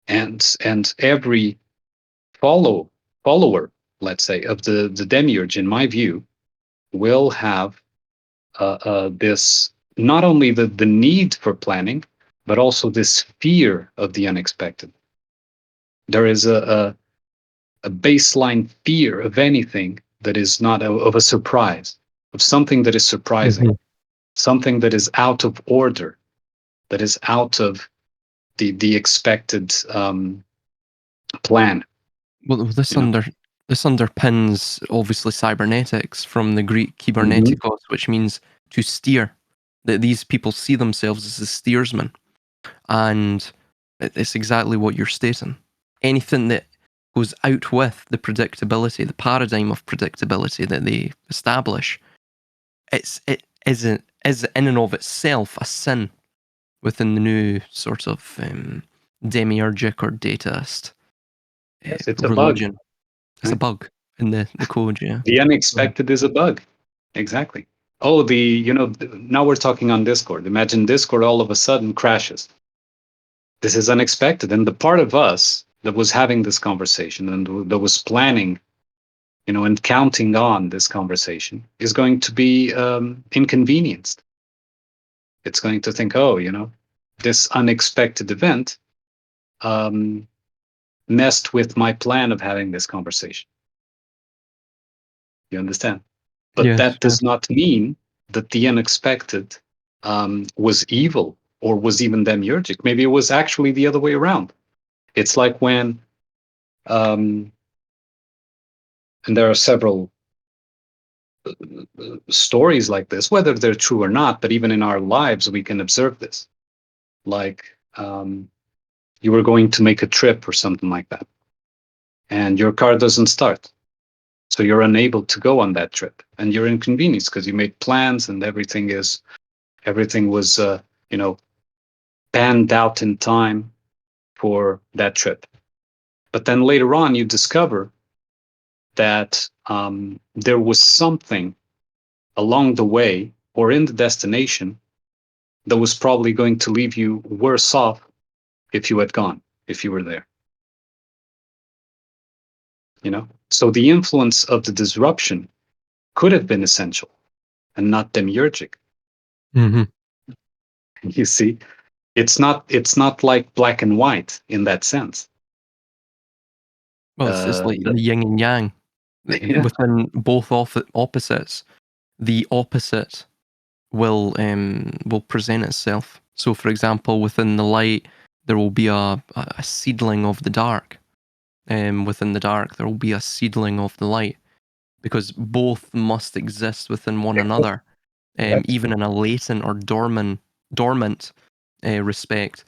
and every follower, let's say, of the demiurge, in my view, will have this, not only the need for planning, but also this fear of the unexpected. There is a baseline fear of anything that is not of a surprise, of something that is surprising,
Mm-hmm.
something that is out of order, that is out of the expected plan.
Well, this
You know.
this underpins obviously cybernetics from the Greek
Mm-hmm.
kybernetikos, which means to steer. That these people see themselves as the steersman, and it's exactly what you're stating. Anything that goes out with the predictability, the paradigm of predictability that they establish, it is in and of itself a sin within the new sort of demiurgic or dataist
Yes, it's a bug.
religion. It's a
Right?
bug in the code, yeah.
The
Right.
unexpected is a bug. Exactly. Oh, now we're talking on Discord. Imagine Discord all of a sudden crashes. This is unexpected. And the part of us that was having this conversation and that was planning, and counting on this conversation is going to be inconvenienced. It's going to think, oh, this unexpected event um, messed with my plan of having this conversation. You understand? But
Yes,
that
yes.
does not mean that the unexpected was evil or was even demiurgic. Maybe it was actually the other way around. It's like when, and there are several stories like this, whether they're true or not, but even in our lives, we can observe this. Like you were going to make a trip or something like that, and your car doesn't start. So you're unable to go on that trip, and you're inconvenienced because you made plans and everything was panned out in time for that trip. But then later on, you discover that there was something along the way or in the destination that was probably going to leave you worse off if you had gone, if you were there. So the influence of the disruption could have been essential and not demiurgic.
Mm-hmm.
You see, it's not like black and white in that sense.
Well, it's like the yin and yang.
Yeah,
Within both opposites, the opposite will present itself. So, for example, within the light, there will be a seedling of the dark. Within the dark, there will be a seedling of the light, because both must exist within one another,
correct.
even in a latent or dormant respect,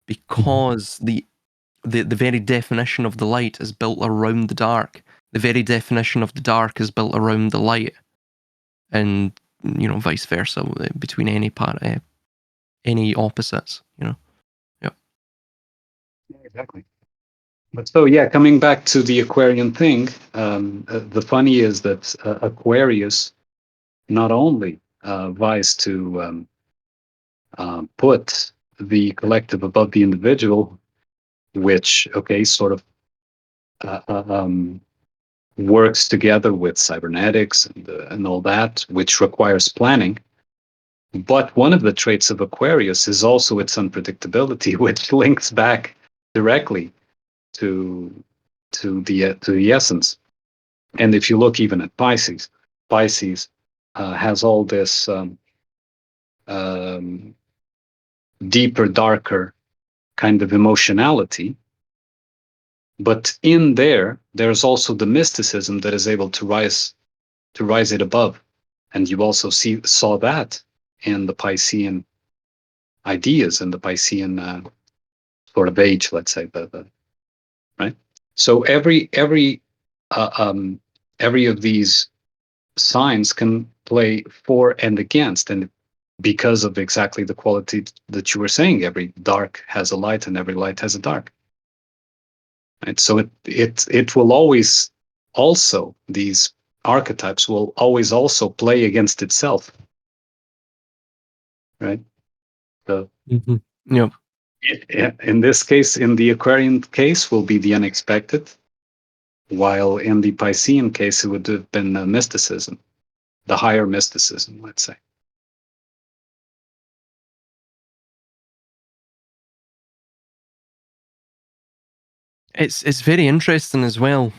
because the very definition of the light is built around the dark. The very definition of the dark is built around the light, and vice versa between any opposites. Yeah.
Yeah, exactly. But so yeah, coming back to the Aquarian thing, the funny is that Aquarius not only vies to put the collective above the individual, which okay, sort of uh, uh, um, works together with cybernetics and all that, which requires planning. But one of the traits of Aquarius is also its unpredictability, which links back directly to to the essence. And if you look even at Pisces, Pisces has all this um, deeper, darker kind of emotionality. But in there's also the mysticism that is able to rise it above. And you also saw that in the Piscean ideas and the Piscean sort of age, let's say, right? So uh, um, every of these signs can play for and against, and because of exactly the quality that you were saying, every dark has a light and every light has a dark. Right? So it will always also, these archetypes will always also play against itself, right? So
Mm-hmm. Yeah.
in this case, in the Aquarian case, will be the unexpected, while in the Piscean case, it would have been mysticism, the higher mysticism, let's say.
It's very interesting as well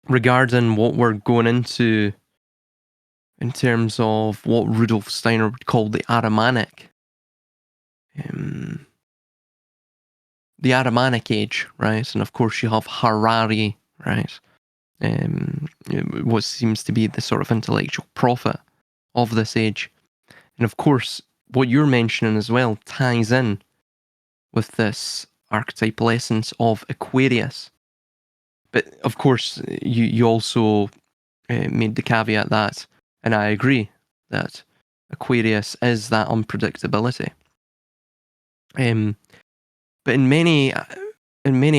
regarding what we're going into in terms of what Rudolf Steiner would call um, the Ahrimanic age, right? And of course, you have Harari, right? What seems to be the sort of intellectual prophet of this age. And of course, what you're mentioning as well ties in with this archetypal essence of Aquarius. But of course, you also made the caveat that, and I agree, that Aquarius is that unpredictability. But in many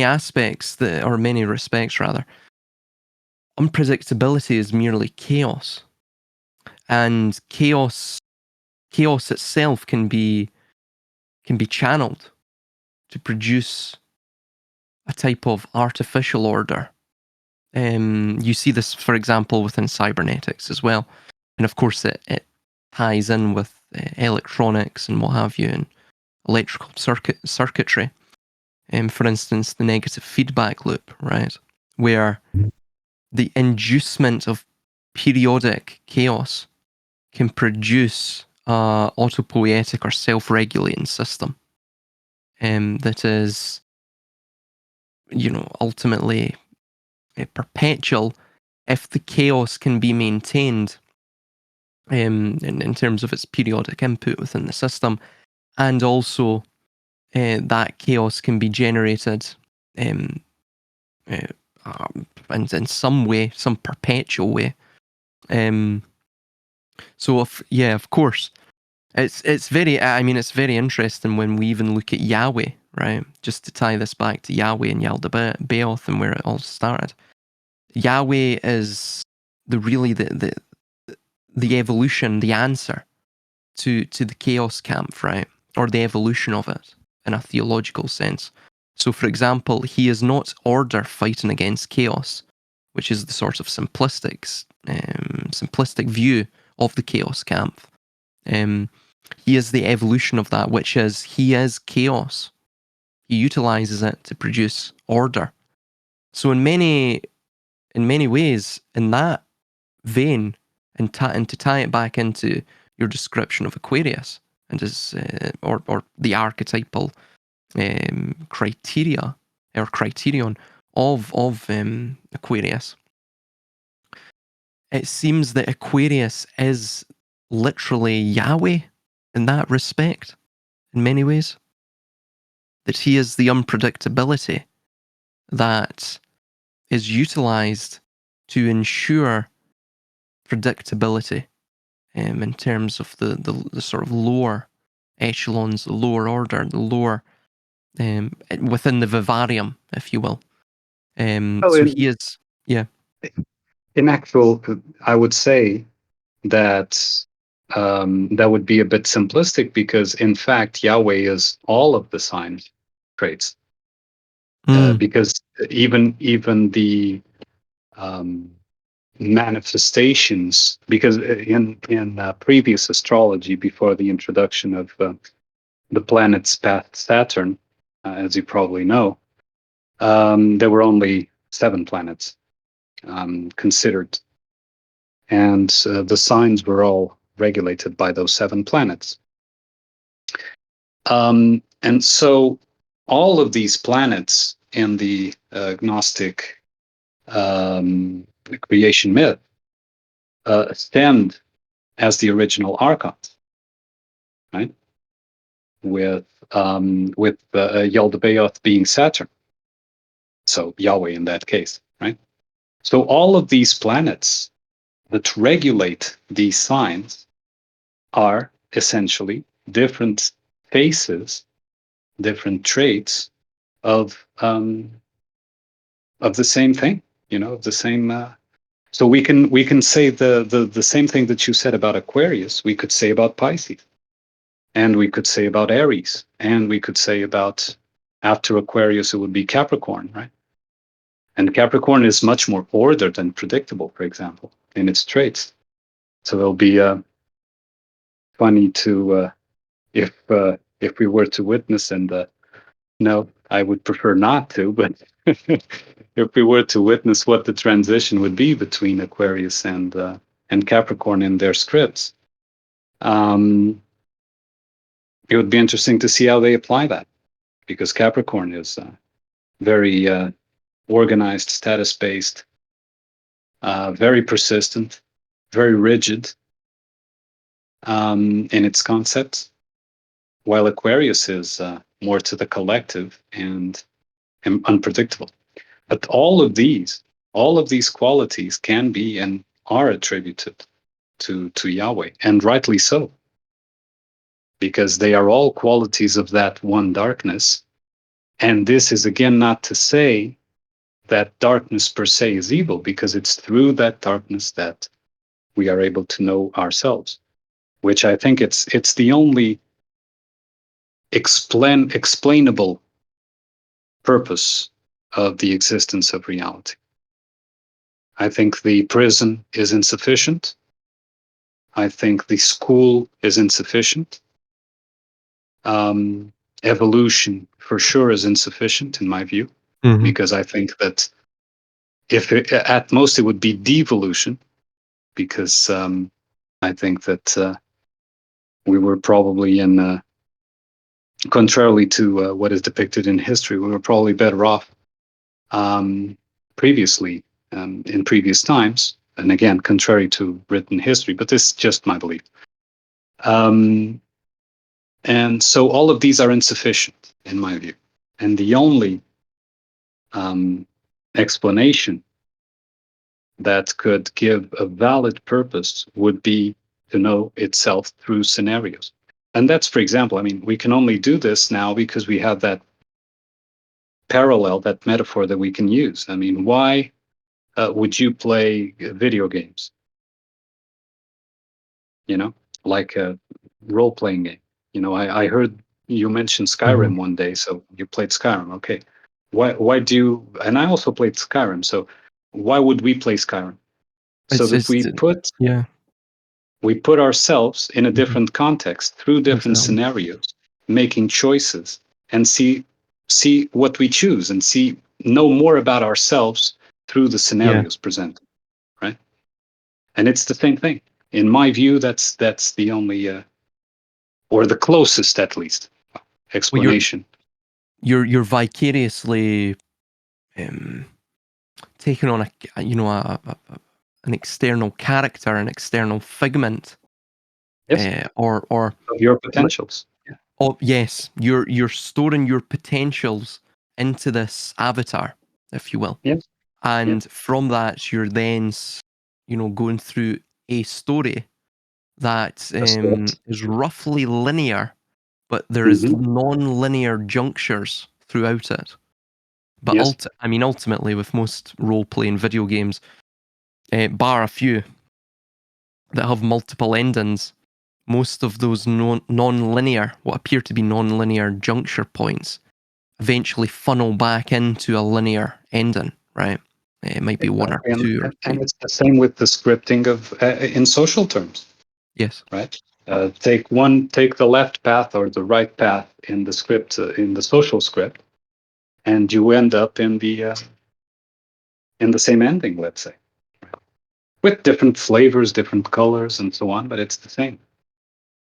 aspects, or many respects rather, unpredictability is merely chaos, and chaos itself can be channeled to produce a type of artificial order. You see this, for example, within cybernetics as well, and of course it ties in with electronics and what have you, and electrical circuitry. For instance, the negative feedback loop, right, where the inducement of periodic chaos can produce a autopoietic or self-regulating system that is, ultimately perpetual if the chaos can be maintained in terms of its periodic input within the system, and also that chaos can be generated um, uh, in some way, some perpetual way. So of course, it's very. I mean, it's very interesting when we even look at Yahweh, right? Just to tie this back to Yahweh and Yaldabaoth and where it all started. Yahweh is the evolution, the answer to the chaos camp, right? Or the evolution of it in a theological sense. So, for example, he is not order fighting against chaos, which is the sort of simplistic view of the chaos camp. He is the evolution of that, which is he is chaos. He utilizes it to produce order. So, in many ways, in that vein, and to tie it back into your description of Aquarius and his or the archetypal criteria or criterion of Aquarius, it seems that Aquarius is literally Yahweh in that respect, in many ways. That he is the unpredictability that is utilized to ensure predictability in terms of the sort of lower echelons, the lower order, the lower within the vivarium, if you will.
Well,
So he is, yeah.
in actual, I would say that that would be a bit simplistic, because in fact Yahweh is all of the sign traits,
Mm,
because even the um, manifestations, because in previous astrology, before the introduction of the planet's path Saturn, as you probably know, there were only 7 planets considered, and the signs were all regulated by those 7 planets. And so all of these planets in the Gnostic creation myth stand as the original archons, right? With Yaldabaoth being Saturn, so Yahweh in that case, right? So all of these planets that regulate these signs are essentially different faces, different traits of the same thing, of the same. So we can say the same thing that you said about Aquarius. We could say about Pisces, and we could say about Aries, and we could say about after Aquarius it would be Capricorn, right? And Capricorn is much more ordered and predictable, for example, in its traits. So it'll be funny to if we were to witness and no, I would prefer not to, but if we were to witness what the transition would be between Aquarius and Capricorn in their scripts, um, it would be interesting to see how they apply that, because Capricorn is very organized, status-based, very persistent, very rigid in its concepts, while Aquarius is more to the collective and unpredictable. But all of these qualities can be and are attributed to Yahweh, and rightly so, because they are all qualities of that one darkness. And this is again not to say that darkness per se is evil, because it's through that darkness that we are able to know ourselves, which I think it's the only explainable purpose of the existence of reality. I think the prison is insufficient. I think the school is insufficient. Evolution for sure is insufficient in my view, because I think that if at most it would be devolution, because I think that we were probably in, contrarily to what is depicted in history, we were probably better off previously in previous times. And again, contrary to written history, but this is just my belief. And so all of these are insufficient in my view. And the only explanation that could give a valid purpose would be to know itself through scenarios. And that's, for example, I mean, we can only do this now because we have that parallel, that metaphor that we can use. I mean, why would you play video games? Like a role-playing game. I heard you mention Skyrim one day, so you played Skyrim. Okay. Why do you, and I also played Skyrim, so why would we play Skyrim? So that
Yeah.
we put ourselves in a
Mhm.
different context through different
Exactly.
scenarios, making choices, and see what we choose, and know more about ourselves through the
Yeah.
scenarios presented, right? And it's the same thing. In my view, that's the only or the closest, at least,
Well,
explanation.
you're vicariously taking on an external character, an external figment,
Yes,
or
of your potentials. Yeah.
oh yes, you're storing your potentials into this avatar, if you will,
Yes.
and
Yes.
from that you're then going through a story that
That's correct.
is roughly linear, but there is
Mm-hmm.
non-linear junctures throughout it. But
Yes.
ultimately, with most role-playing video games, bar a few that have multiple endings, most of those non-linear, what appear to be non-linear juncture points, eventually funnel back into a linear ending, right? It might be one or
Exactly.
two or
And
three.
it's the same with the scripting of in social terms,
Yes.
right? Take the left path or the right path in the script, in the social script, and you end up in the same ending, let's say, with different flavors, different colors, and so on, but it's the same.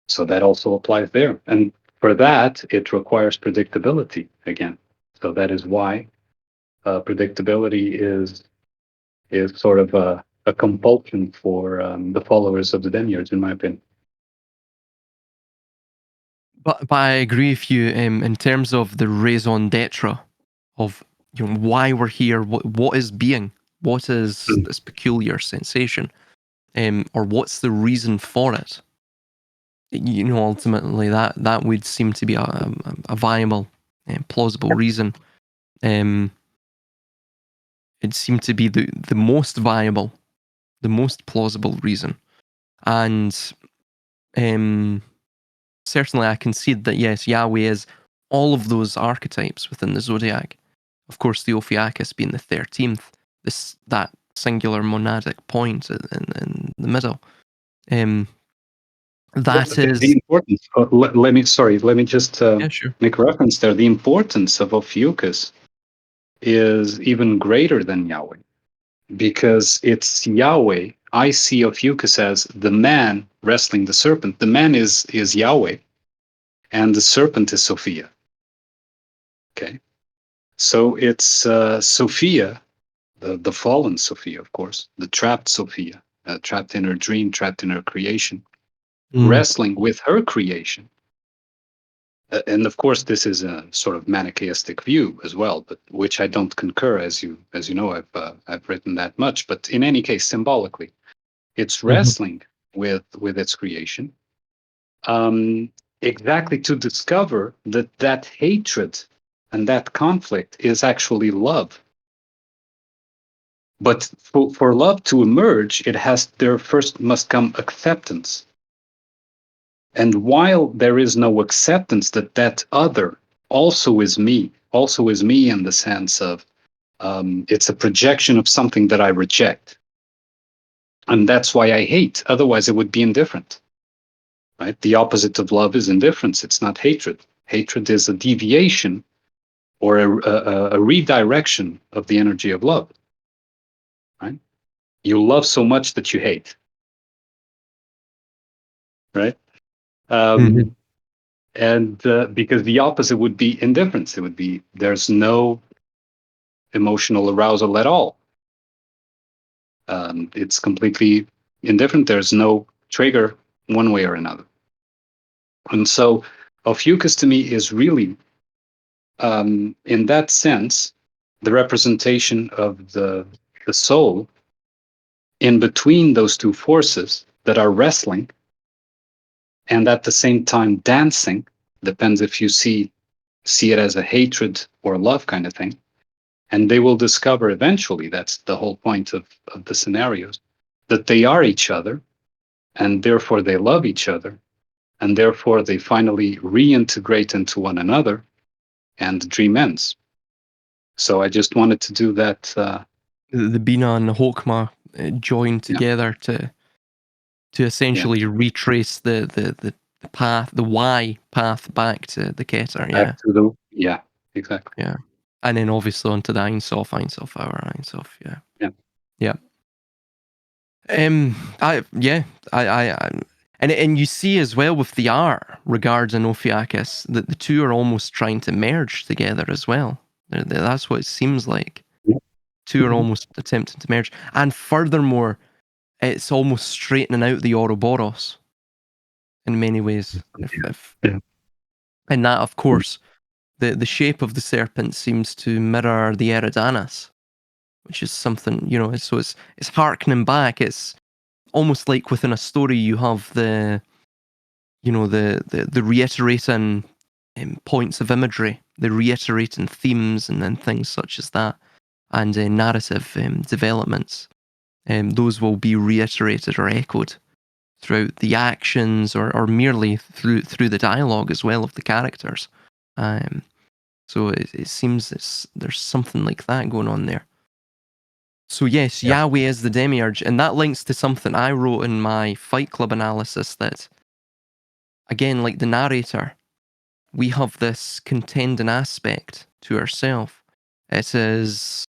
So that also applies there. And for that, it requires predictability again. So that is why predictability is sort of a compulsion for the followers of the demiurge, in my opinion.
But I agree with you in terms of the raison d'être of why we're here, what is being, what is
Mm.
this peculiar sensation, or what's the reason for it. Ultimately that would seem to be a viable and plausible reason. Um, it seemed to be the most viable, the most plausible reason, and um, certainly I concede that yes, Yahweh is all of those archetypes within the zodiac. Of course, the Ophiuchus being the 13th, that singular monadic point in the middle. That
The
is,
importance. Let me just
yeah, sure.
make a reference there. The importance of Ophiuchus is even greater than Yahweh, because it's Yahweh. I see Ophiuchus as the man wrestling the serpent. The man is Yahweh, and the serpent is Sophia. Okay, so it's Sophia, the fallen Sophia, of course, the trapped Sophia, trapped in her dream, trapped in her creation,
Mm.
wrestling with her creation. And of course, this is a sort of manichaeistic view as well, but which I don't concur, as you know, I've written that much. But in any case, symbolically, it's
Mhm.
wrestling with its creation, um, exactly to discover that hatred and that conflict is actually love. But for love to emerge, there first must come acceptance. And while there is no acceptance that other also is me in the sense of it's a projection of something that I reject. And that's why I hate. Otherwise, it would be indifferent, right? The opposite of love is indifference. It's not hatred. Hatred is a deviation or a redirection of the energy of love, right? You love so much that you hate, right?
Mhm.
Um, and because the opposite would be indifference. It would be there's no emotional arousal at all. It's completely indifferent. There's no trigger one way or another. And so Ophiuchus to me is really, in that sense, the representation of the soul in between those two forces that are wrestling and at the same time dancing. Depends if you see it as a hatred or love kind of thing. And they will discover eventually, that's the whole point of the scenarios, that they are each other, and therefore they love each other, and therefore they finally reintegrate into one another, and the dream ends. So I just wanted to do that.
The Bina and the Hokmah join
Yeah,
together to
yeah,
essentially retrace the path, the Y path back to the Keter.
back
Yeah,
to the yeah, exactly.
yeah, and then obviously onto the Ein Sof, our Ein Sof. Yeah,
Yeah,
yeah. I yeah, I and you see as well with the art regarding Ophiuchus that the two are almost trying to merge together as well. That's what it seems like.
yeah.
Two are
Mhm.
almost attempting to merge, and furthermore, it's almost straightening out the Ouroboros in many ways. If
Yeah,
and that, of course, the shape of the serpent seems to mirror the Eridanos, which is something So it's harkening back. It's almost like within a story you have the reiterating points of imagery, the reiterating themes, and then things such as that, and narrative developments. Those will be reiterated or echoed throughout the actions, or merely through the dialogue as well of the characters. Um, so it seems there's something like that going on there. So yes,
yeah,
Yahweh is the demiurge, and that links to something I wrote in my Fight Club analysis that, again, like the narrator, we have this contending aspect to ourselves. It is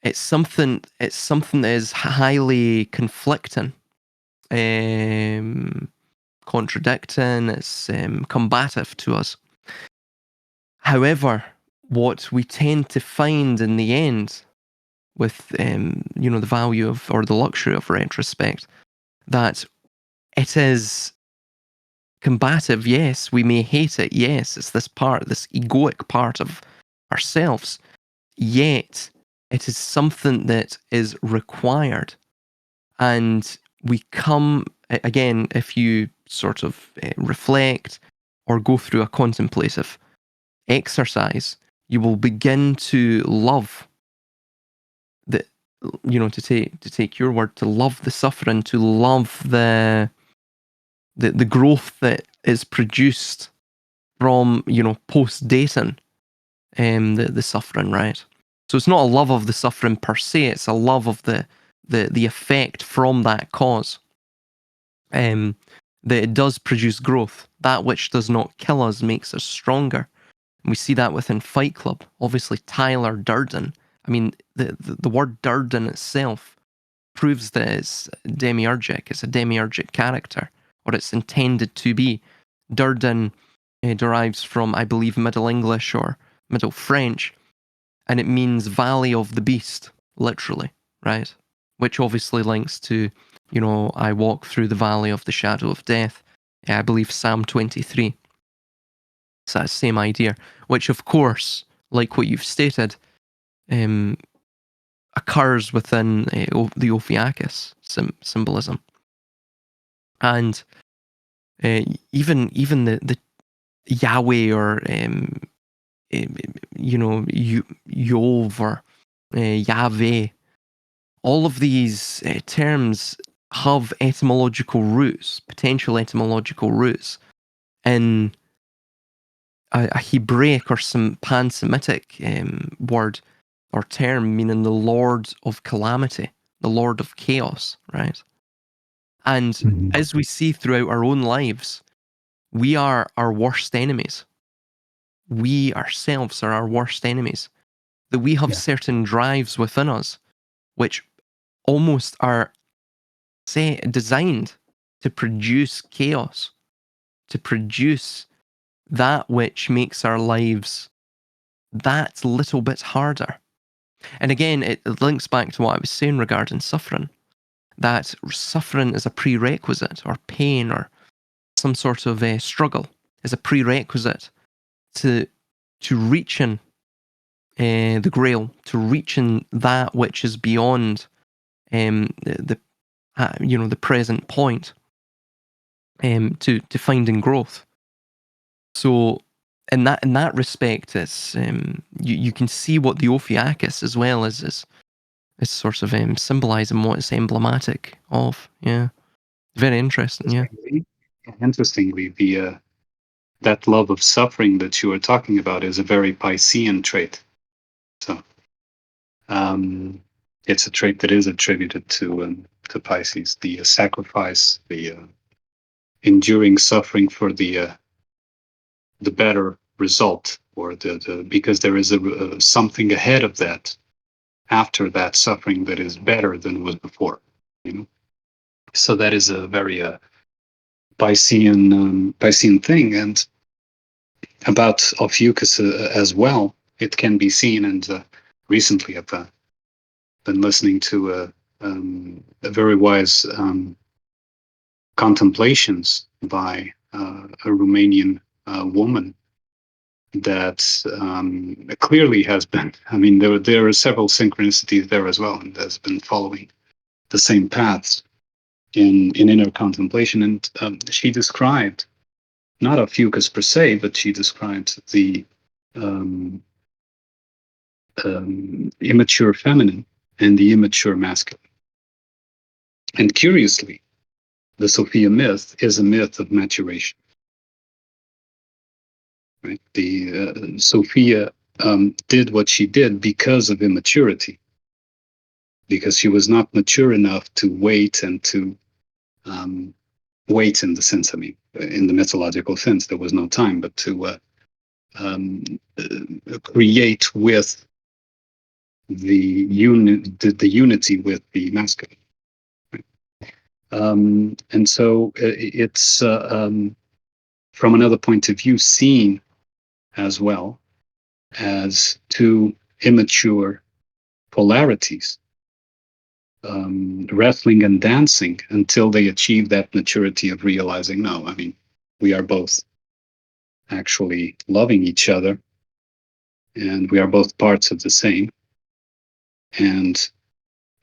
it's something that is highly conflicting, um, contradicting, it's combative to us. However, what we tend to find in the end with the value of, or the luxury of, retrospect, that it is combative. Yes, we may hate it. Yes, it's this egoic part of ourselves. Yet it is something that is required, and we come again, if you sort of reflect or go through a contemplative exercise, you will begin to love the, to take your word, to love the suffering, to love the growth that is produced from, post-dating the suffering, right? So it's not a love of the suffering per se, it's a love of the effect from that cause. That it does produce growth. That which does not kill us makes us stronger. And we see that within Fight Club. Obviously, Tyler Durden. I mean, the word Durden itself proves that it's demiurgic. It's a demiurgic character, or it's intended to be. Durden derives from, I believe, Middle English or Middle French, and it means Valley of the Beast, literally, right? Which obviously links to, I walk through the valley of the shadow of death. I believe Psalm 23. It's that same idea, which of course, like what you've stated, occurs within the Ophiuchus symbolism. And even the Yahweh, or Yov, or Yahweh, all of these terms have etymological roots, potential etymological roots, in a Hebraic or some pan-Semitic word or term meaning the Lord of Calamity, the Lord of Chaos, right? And as we see throughout our own lives, we are our worst enemies. We ourselves are our worst enemies. That we have certain drives within us which almost are, say, designed to produce chaos, to produce that which makes our lives that little bit harder. And again, it links back to what I was saying regarding suffering, that suffering is a prerequisite, or pain, or some sort of struggle is a prerequisite to reaching the grail, to reaching that which is beyond the present point, to finding growth. So in that respect, it's you can see what the Ophiuchus as well is sort of symbolizing what it's emblematic of. Yeah, very interesting. Yeah.
Interestingly, the that love of suffering that you were talking about is a very Piscean trait. So it's a trait that is attributed to Pisces, the sacrifice, the enduring suffering for the better result, or the because there is a something ahead of that, after that suffering, that is better than was before. So that is a very Piscean thing. And about Ophiuchus as well, it can be seen. And recently, I've been listening to a very wise contemplations by a Romanian woman that clearly has been. I mean, there are several synchronicities there as well, and has been following the same paths in inner contemplation. And she described, not Ophiuchus per se, but she described the immature feminine and the immature masculine. And curiously, the Sophia myth is a myth of maturation. Right? The Sophia did what she did because of immaturity, because she was not mature enough to wait, and to wait in the sense, I mean, in the mythological sense, there was no time, but to create with the unity with the masculine. And so it's from another point of view seen as well as two immature polarities, wrestling and dancing until they achieve that maturity of realizing, no, I mean, we are both actually loving each other and we are both parts of the same, and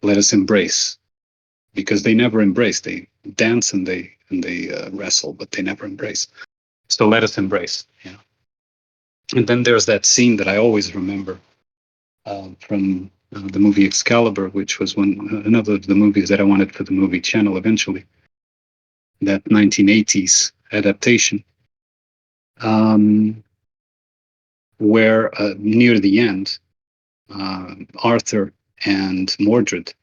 let us embrace, because they never embrace. They dance and they wrestle, but they never embrace. So let us embrace. And then there's that scene that I always remember from the movie Excalibur, which was another of the movies that I wanted for the movie channel eventually, that 1980s adaptation, where near the end, Arthur and Mordred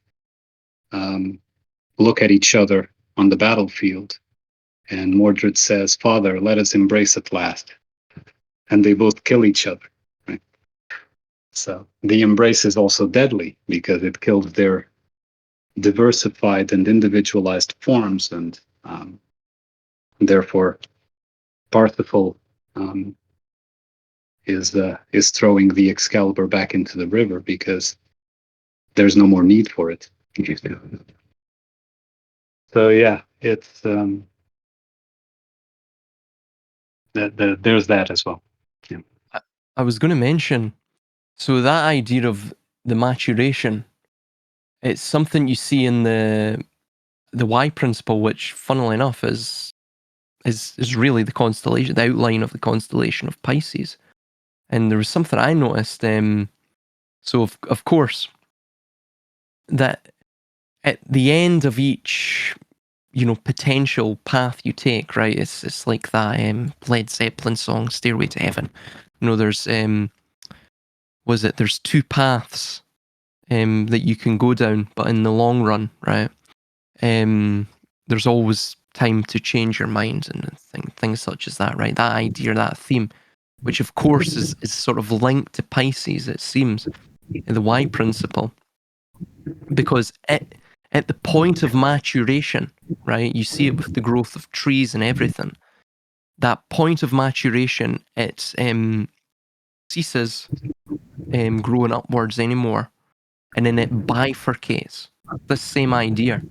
look at each other on the battlefield, and Mordred says, "Father, let us embrace at last." And they both kill each other. Right? So the embrace is also deadly because it kills their diversified and individualized forms, and therefore Parsifal is throwing the Excalibur back into the river because there's no more need for it. So yeah, it's there's that as well. Yeah.
I was going to mention, so that idea of the maturation, it's something you see in the Y principle, which, funnily enough, is really the constellation, the outline of the constellation of Pisces. And there was something I noticed. So of course, that at the end of each, potential path you take, right? It's like that Led Zeppelin song, "Stairway to Heaven." There's there's two paths that you can go down, but in the long run, right? There's always time to change your mind and things such as that, right? That idea, that theme, which of course is sort of linked to Pisces, it seems, in the Y principle, because at the point of maturation, right? You see it with the growth of trees and everything. That point of maturation, it ceases growing upwards anymore, and then it bifurcates. The same idea.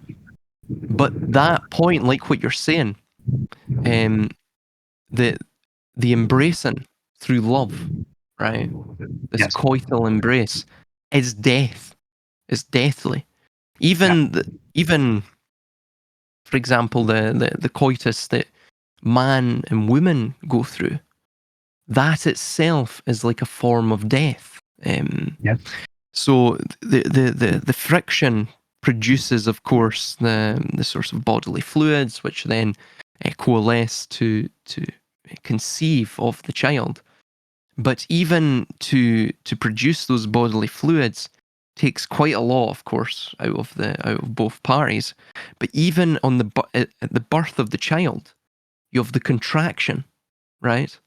But that point, like what you're saying, the the embracing through love, right? This
Yes.
coital embrace is death. It's deathly.
Yeah.
Even for example, the coitus that man and woman go through, that itself is like a form of death.
Yes.
So the friction produces, of course, the source of bodily fluids, which then coalesce to conceive of the child. But even to produce those bodily fluids takes quite a lot, of course, out of both parties. But even on at the birth of the child, you have the contraction, right?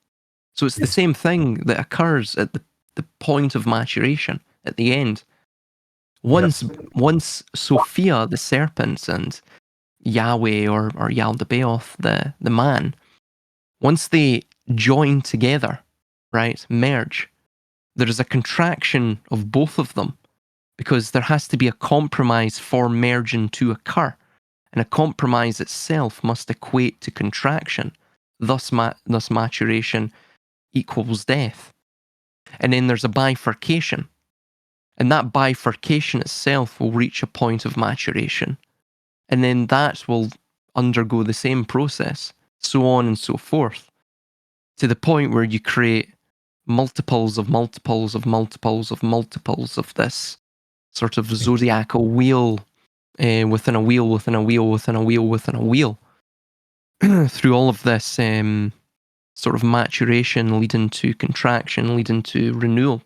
So it's the
Yes.
same thing that occurs at the point of maturation at the end.
Yes.
Once Sophia, the serpent, and Yahweh or Yaldabaoth, the man, once they join together, right, merge, there is a contraction of both of them because there has to be a compromise for merging to occur. And a compromise itself must equate to contraction. Thus maturation equals death. And then there's a bifurcation. And that bifurcation itself will reach a point of maturation. And then that will undergo the same process, so on and so forth, to the point where you create multiples of multiples of multiples of multiples of this sort of zodiacal wheel within a wheel within a wheel within a wheel within a wheel through all of this sort of maturation leading to contraction, leading to renewal.